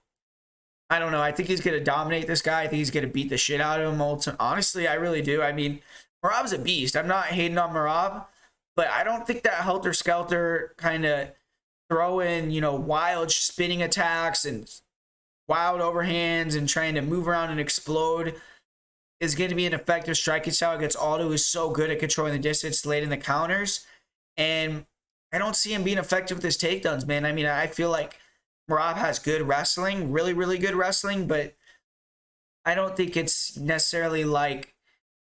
I don't know. I think he's going to dominate this guy. I think he's going to beat the shit out of him. Honestly, I really do. I mean, Merab's a beast. I'm not hating on Merab, but I don't think that helter-skelter kind of throwing, wild spinning attacks and wild overhands and trying to move around and explode is going to be an effective striking style against Aldo, who's so good at controlling the distance late in the counters. And I don't see him being effective with his takedowns, man. I mean, I feel like Merab has good wrestling, really, really good wrestling, but I don't think it's necessarily like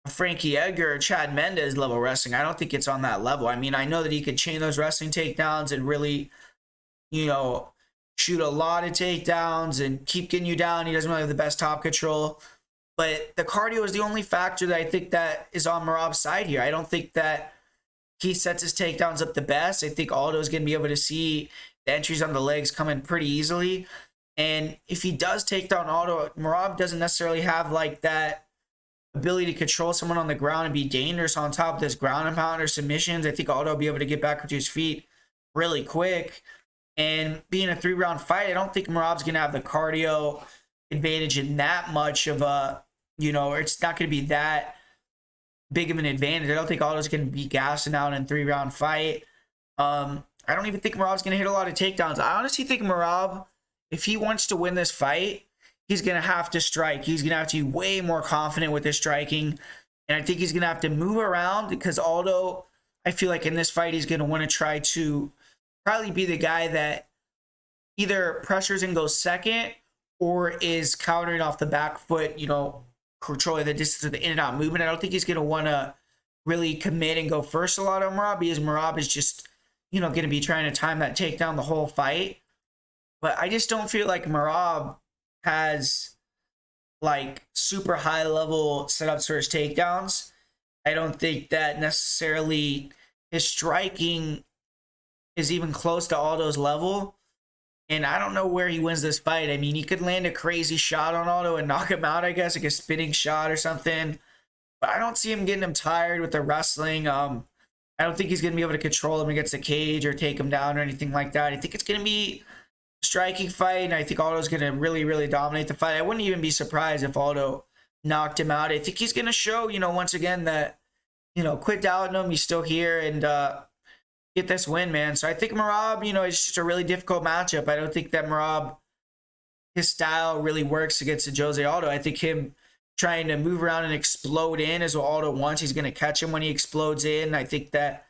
Frankie Edgar or Chad Mendes level wrestling. I don't think it's on that level. I mean, I know that he could chain those wrestling takedowns and really, shoot a lot of takedowns and keep getting you down. He doesn't really have the best top control. But the cardio is the only factor that I think that is on Merab's side here. I don't think that he sets his takedowns up the best. I think Aldo's going to be able to see the entries on the legs coming pretty easily. And if he does take down Aldo, Merab doesn't necessarily have like that ability to control someone on the ground and be dangerous on top of this ground and pound or submissions. I think Aldo will be able to get back to his feet really quick. And being a 3-round fight, I don't think Merab's going to have the cardio advantage in that much of a, it's not going to be that big of an advantage. I don't think Aldo's going to be gassing out in a 3-round fight. I don't even think Merab's going to hit a lot of takedowns. I honestly think Merab, if he wants to win this fight, he's going to have to strike. He's going to have to be way more confident with his striking. And I think he's going to have to move around because Aldo, I feel like in this fight, he's going to want to try to probably be the guy that either pressures and goes second or is countering off the back foot, controlling the distance of the in and out movement. I don't think he's going to want to really commit and go first a lot on Merab because Merab is just, going to be trying to time that takedown the whole fight. But I just don't feel like Merab has like super high level setups for his takedowns. I don't think that necessarily his striking is even close to Aldo's level. And I don't know where he wins this fight. I mean, he could land a crazy shot on Aldo and knock him out, I guess, like a spinning shot or something. But I don't see him getting him tired with the wrestling. I don't think he's going to be able to control him against the cage or take him down or anything like that. I think it's going to be a striking fight, and I think Aldo's going to really, really dominate the fight. I wouldn't even be surprised if Aldo knocked him out. I think he's going to show, once again that, quit doubting him. He's still here and get this win, man. So I think Merab, it's just a really difficult matchup. I don't think that Merab, his style really works against Jose Aldo. I think him trying to move around and explode in is what Aldo wants. He's going to catch him when he explodes in. I think that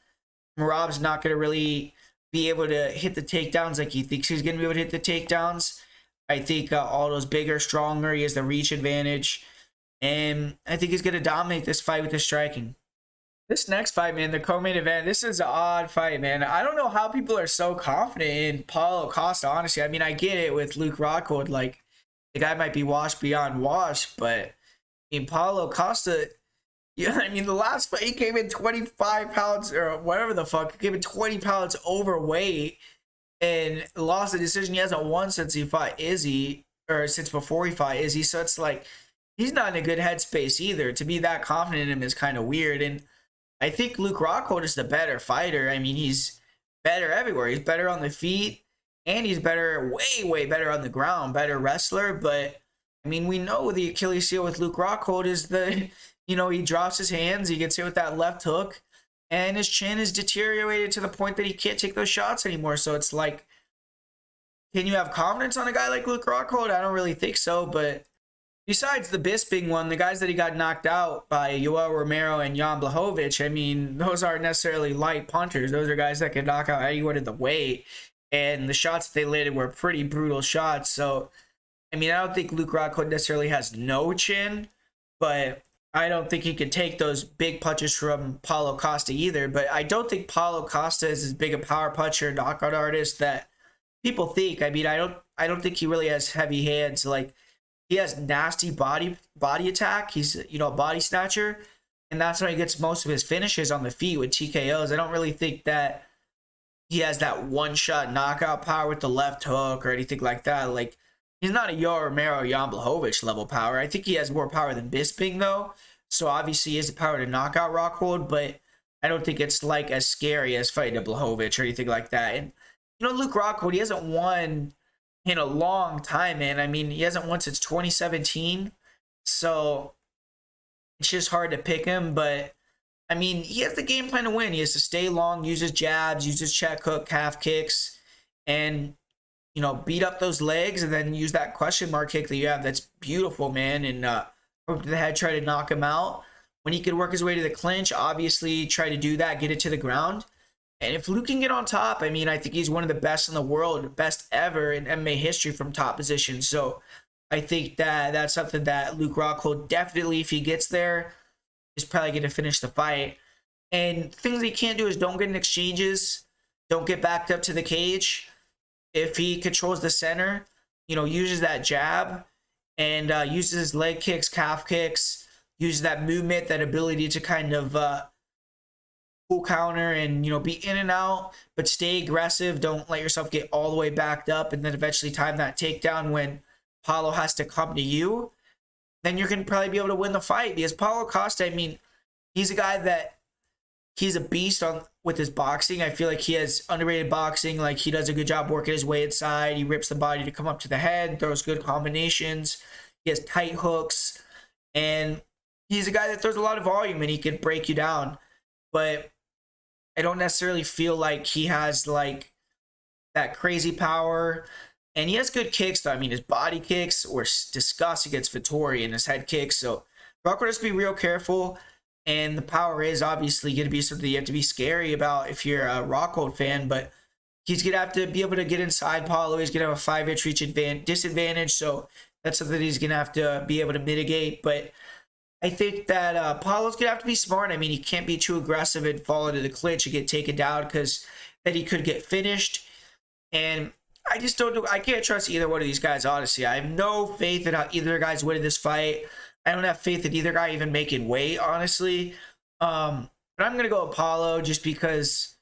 Merab's not going to really be able to hit the takedowns like he thinks he's going to be able to hit the takedowns. I think Aldo's bigger, stronger. He has the reach advantage. And I think he's going to dominate this fight with his striking. This next fight, man, the co-main event, this is an odd fight, man. I don't know how people are so confident in Paulo Costa, honestly. I mean, I get it with Luke Rockhold. Like, the guy might be washed beyond wash, but in Paulo Costa, the last fight, he came in 25 pounds or whatever the fuck. He came in 20 pounds overweight and lost the decision. He hasn't won since he fought Izzy, or since before he fought Izzy. So it's like, he's not in a good headspace either. To be that confident in him is kind of weird. And I think Luke Rockhold is the better fighter. I mean, he's better everywhere. He's better on the feet, and he's better, way, way better on the ground, better wrestler. But, I mean, we know the Achilles heel with Luke Rockhold is he drops his hands, he gets hit with that left hook, and his chin is deteriorated to the point that he can't take those shots anymore. So it's like, can you have confidence on a guy like Luke Rockhold? I don't really think so, but besides the Bisping one, the guys that he got knocked out by Yoel Romero and Jan Blachowicz, I mean, those aren't necessarily light punchers. Those are guys that can knock out anyone in the weight. And the shots that they landed were pretty brutal shots. So, I mean, I don't think Luke Rockhold necessarily has no chin, but I don't think he can take those big punches from Paulo Costa either. But I don't think Paulo Costa is as big a power puncher, knockout artist that people think. I mean, I don't think he really has heavy hands. Like, he has nasty body attack. He's, you know, a body snatcher, and that's how he gets most of his finishes on the feet with TKOs. I don't really think that he has that one-shot knockout power with the left hook or anything like that. Like, he's not a Yoel Romero, Jan Blachowicz level power. I think he has more power than Bisping, though. So, obviously, he has the power to knock out Rockhold, but I don't think it's, like, as scary as fighting a Blachowicz or anything like that. And, you know, Luke Rockhold, he hasn't won in a long time, man. I mean, he hasn't won since 2017. So, it's just hard to pick him, but I mean, he has the game plan to win. He has to stay long, use his jabs, use his check hook, calf kicks, and, you know, beat up those legs, and then use that question mark kick that you have. That's beautiful, man. And hook to the head, try to knock him out. When he could work his way to the clinch, obviously try to do that, get it to the ground. And if Luke can get on top, I mean, I think he's one of the best in the world, best ever in MMA history from top position. So I think that that's something that Luke Rockhold definitely, if he gets there, is probably going to finish the fight. And things he can't do is don't get in exchanges, don't get backed up to the cage. If he controls the center, you know, uses that jab and uses his leg kicks, calf kicks, uses that movement, that ability to kind of full counter and, you know, be in and out, but stay aggressive. Don't let yourself get all the way backed up and then eventually time that takedown when Paulo has to come to you. Then you're going to probably be able to win the fight. Because Paulo Costa, I mean, he's a guy that he's a beast with his boxing. I feel like he has underrated boxing. Like, he does a good job working his way inside. He rips the body to come up to the head, throws good combinations. He has tight hooks. And he's a guy that throws a lot of volume and he can break you down. But I don't necessarily feel like he has, like, that crazy power. And he has good kicks, though. I mean, his body kicks were disgusting against Vettori and his head kicks. So, Rockhold has to be real careful. And the power is obviously going to be something you have to be scary about if you're a Rockhold fan. But he's going to have to be able to get inside Paulo. He's going to have a 5-inch reach disadvantage. So, that's something he's going to have to be able to mitigate. But I think that Paulo's going to have to be smart. I mean, he can't be too aggressive and fall into the clinch and get taken down because then he could get finished. And I just don't know. I can't trust either one of these guys, honestly. I have no faith in how either guy's winning this fight. I don't have faith in either guy even making weight, honestly. But I'm going to go with Paulo just because,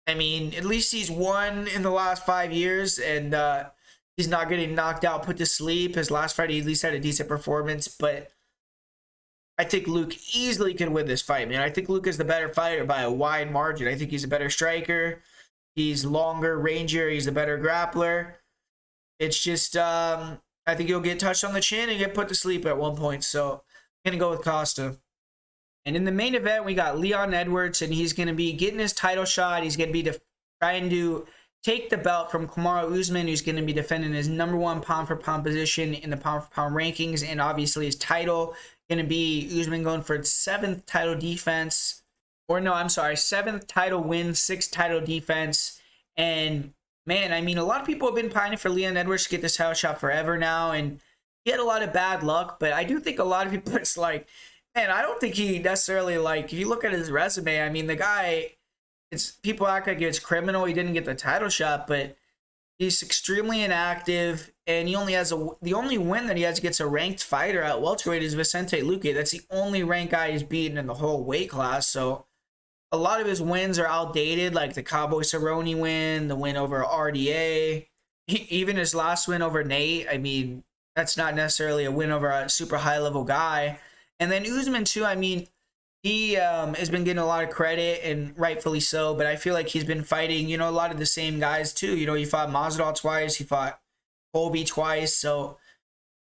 I mean, at least he's won in the last 5 years and he's not getting knocked out, put to sleep. His last fight, he at least had a decent performance. But I think Luke easily can win this fight, man. I think Luke is the better fighter by a wide margin. I think he's a better striker. He's longer, rangier. He's a better grappler. It's just, I think he'll get touched on the chin and get put to sleep at one point. So I'm going to go with Costa. And in the main event, we got Leon Edwards, and he's going to be getting his title shot. He's going to be trying to take the belt from Kamaru Usman, who's going to be defending his #1 pound-for-pound position in the pound-for-pound rankings, and obviously his title. Going to be Usman going for its 7th title defense. Or no, I'm sorry, 7th title win, 6th title defense. And, man, I mean, a lot of people have been pining for Leon Edwards to get this title shot forever now. And he had a lot of bad luck. But I do think a lot of people, it's like, man, I don't think he necessarily, like, if you look at his resume, I mean, the guy, people act like it's criminal. He didn't get the title shot. But he's extremely inactive. And he only has the only win that he has against a ranked fighter at welterweight is Vicente Luque. That's the only ranked guy he's beaten in the whole weight class. So a lot of his wins are outdated, like the Cowboy Cerrone win, the win over RDA, even his last win over Nate. I mean, that's not necessarily a win over a super high-level guy. And then Usman, too, I mean, he has been getting a lot of credit, and rightfully so, but I feel like he's been fighting, you know, a lot of the same guys, too. You know, he fought Masvidal twice, he fought Colby twice, so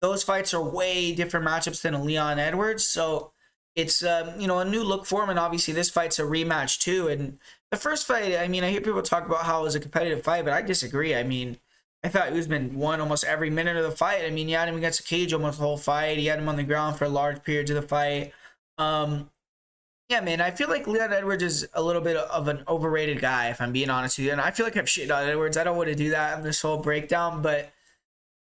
those fights are way different matchups than a Leon Edwards, so it's, you know, a new look for him, and obviously this fight's a rematch, too. And the first fight, I mean, I hear people talk about how it was a competitive fight, but I disagree. I mean, I thought Usman won almost every minute of the fight. I mean, he had him against the cage almost the whole fight. He had him on the ground for large periods of the fight. Yeah, man, I feel like Leon Edwards is a little bit of an overrated guy, if I'm being honest with you. And I feel like I'm shitting on Edwards. I don't want to do that in this whole breakdown, but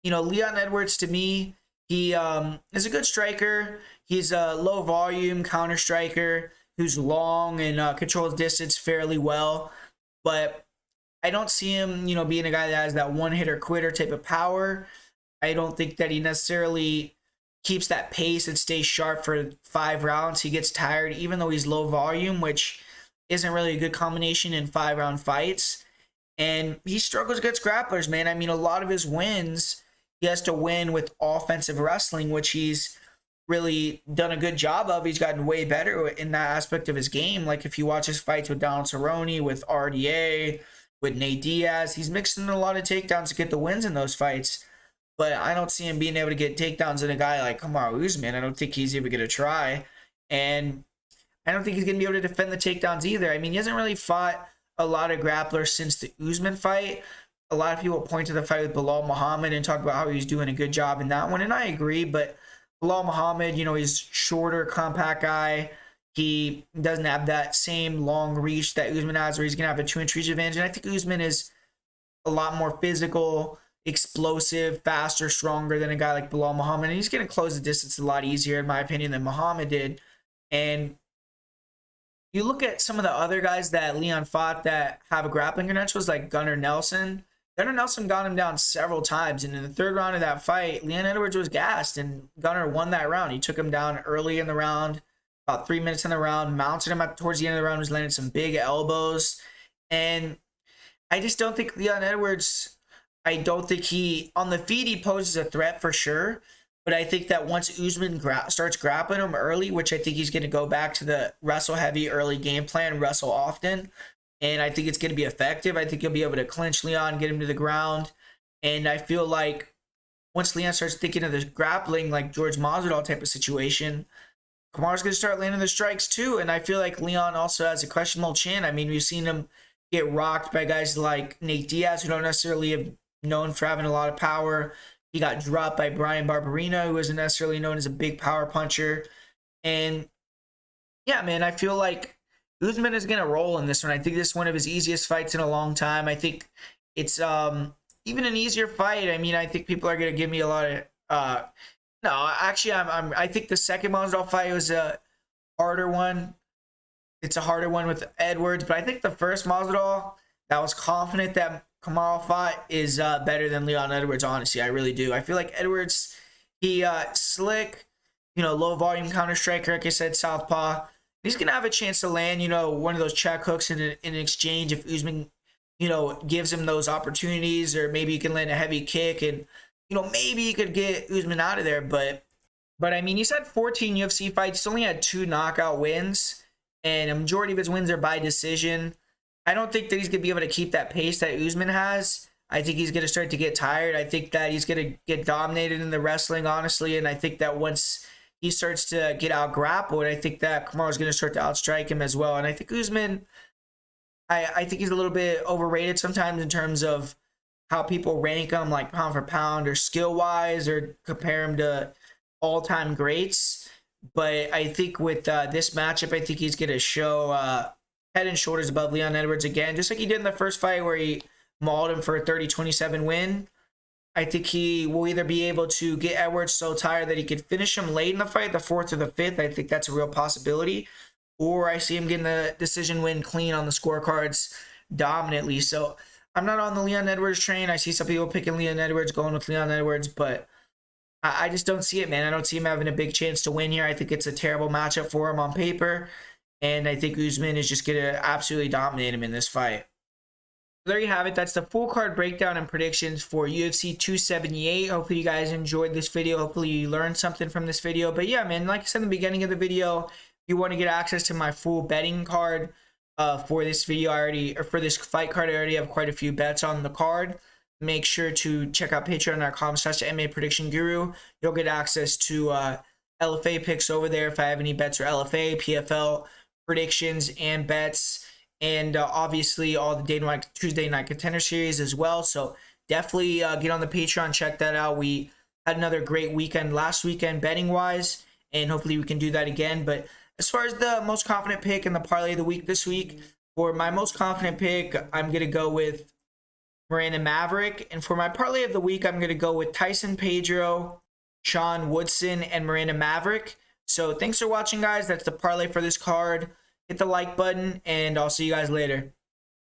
you know, Leon Edwards to me, he is a good striker. He's a low volume counter striker who's long and controls distance fairly well. But I don't see him, you know, being a guy that has that one hitter quitter type of power. I don't think that he necessarily keeps that pace and stays sharp for 5 rounds. He gets tired, even though he's low volume, which isn't really a good combination in 5-round fights. And he struggles against grapplers, man. I mean, a lot of his wins, he has to win with offensive wrestling, which he's really done a good job of. He's gotten way better in that aspect of his game. Like if you watch his fights with Donald Cerrone, with RDA, with Nate Diaz, he's mixing in a lot of takedowns to get the wins in those fights. But I don't see him being able to get takedowns in a guy like Kamaru Usman. I don't think he's even going to try. And I don't think he's going to be able to defend the takedowns either. I mean, he hasn't really fought a lot of grapplers since the Usman fight. A lot of people point to the fight with Bilal Muhammad and talk about how he's doing a good job in that one. And I agree, but Bilal Muhammad, you know, he's shorter, compact guy. He doesn't have that same long reach that Usman has, where he's going to have a 2-inch reach advantage. And I think Usman is a lot more physical, explosive, faster, stronger than a guy like Bilal Muhammad. And he's going to close the distance a lot easier, in my opinion, than Muhammad did. And you look at some of the other guys that Leon fought that have a grappling credentials, like Gunnar Nelson. Gunnar Nelson got him down several times. And in the 3rd round of that fight, Leon Edwards was gassed, and Gunnar won that round. He took him down early in the round, about 3 minutes in the round, mounted him up towards the end of the round, was landing some big elbows. And I just don't think Leon Edwards... I don't think on the feet, he poses a threat for sure. But I think that once Usman starts grappling him early, which I think he's going to go back to the wrestle heavy early game plan, wrestle often. And I think it's going to be effective. I think he'll be able to clinch Leon, get him to the ground. And I feel like once Leon starts thinking of the grappling, like George Masvidal type of situation, Kamaru's going to start landing the strikes too. And I feel like Leon also has a questionable chin. I mean, we've seen him get rocked by guys like Nate Diaz, who don't necessarily have known for having a lot of power. He got dropped by Brian Barberina, who isn't necessarily known as a big power puncher. And yeah, man, I feel like Usman is going to roll in this one. I think this is one of his easiest fights in a long time. I think it's even an easier fight. I mean, I think people are going to give me a lot of no, actually I think the second Masvidal fight was a harder one. It's a harder one with Edwards, but I think the first Masvidal that was confident that Kamaru fought is better than Leon Edwards, honestly. I really do. I feel like Edwards, he slick, you know, low volume counter striker, like I said, southpaw. He's going to have a chance to land, you know, one of those check hooks in an exchange if Usman, you know, gives him those opportunities, or maybe he can land a heavy kick and, you know, maybe he could get Usman out of there. But I mean, he's had 14 UFC fights. He's only had 2 knockout wins, and a majority of his wins are by decision. I don't think that he's going to be able to keep that pace that Usman has. I think he's going to start to get tired. I think that he's going to get dominated in the wrestling, honestly. And I think that once he starts to get out grappled, I think that Kamaru's going to start to outstrike him as well. And I think Usman, I think he's a little bit overrated sometimes in terms of how people rank him, like pound for pound or skill-wise, or compare him to all-time greats. But I think with this matchup, I think he's going to show head and shoulders above Leon Edwards again, just like he did in the first fight where he mauled him for a 30-27 win. I think he will either be able to get Edwards so tired that he could finish him late in the fight, the 4th or the 5th. I think that's a real possibility. Or I see him getting the decision win clean on the scorecards dominantly. So I'm not on the Leon Edwards train. I see some people picking Leon Edwards, going with Leon Edwards, but I just don't see it, man. I don't see him having a big chance to win here. I think it's a terrible matchup for him on paper. And I think Usman is just going to absolutely dominate him in this fight. There you have it. That's the full card breakdown and predictions for UFC 278. Hopefully you guys enjoyed this video. Hopefully you learned something from this video. But yeah, man, like I said in the beginning of the video, if you want to get access to my full betting card for this video, for this fight card, I already have quite a few bets on the card. Make sure to check out patreon.com/MMA Prediction Guru. You'll get access to LFA picks over there if I have any bets or LFA, PFL predictions and bets, and obviously all the Tuesday night contender series as well. So definitely get on the Patreon, check that out. We had another great weekend last weekend betting wise, and hopefully we can do that again. But as far as the most confident pick and the parlay of the week this week, for my most confident pick, I'm going to go with Miranda Maverick. And for my parlay of the week, I'm going to go with Tyson Pedro, Sean Woodson, and Miranda Maverick. So thanks for watching, guys. That's the parlay for this card. Hit the like button, and I'll see you guys later.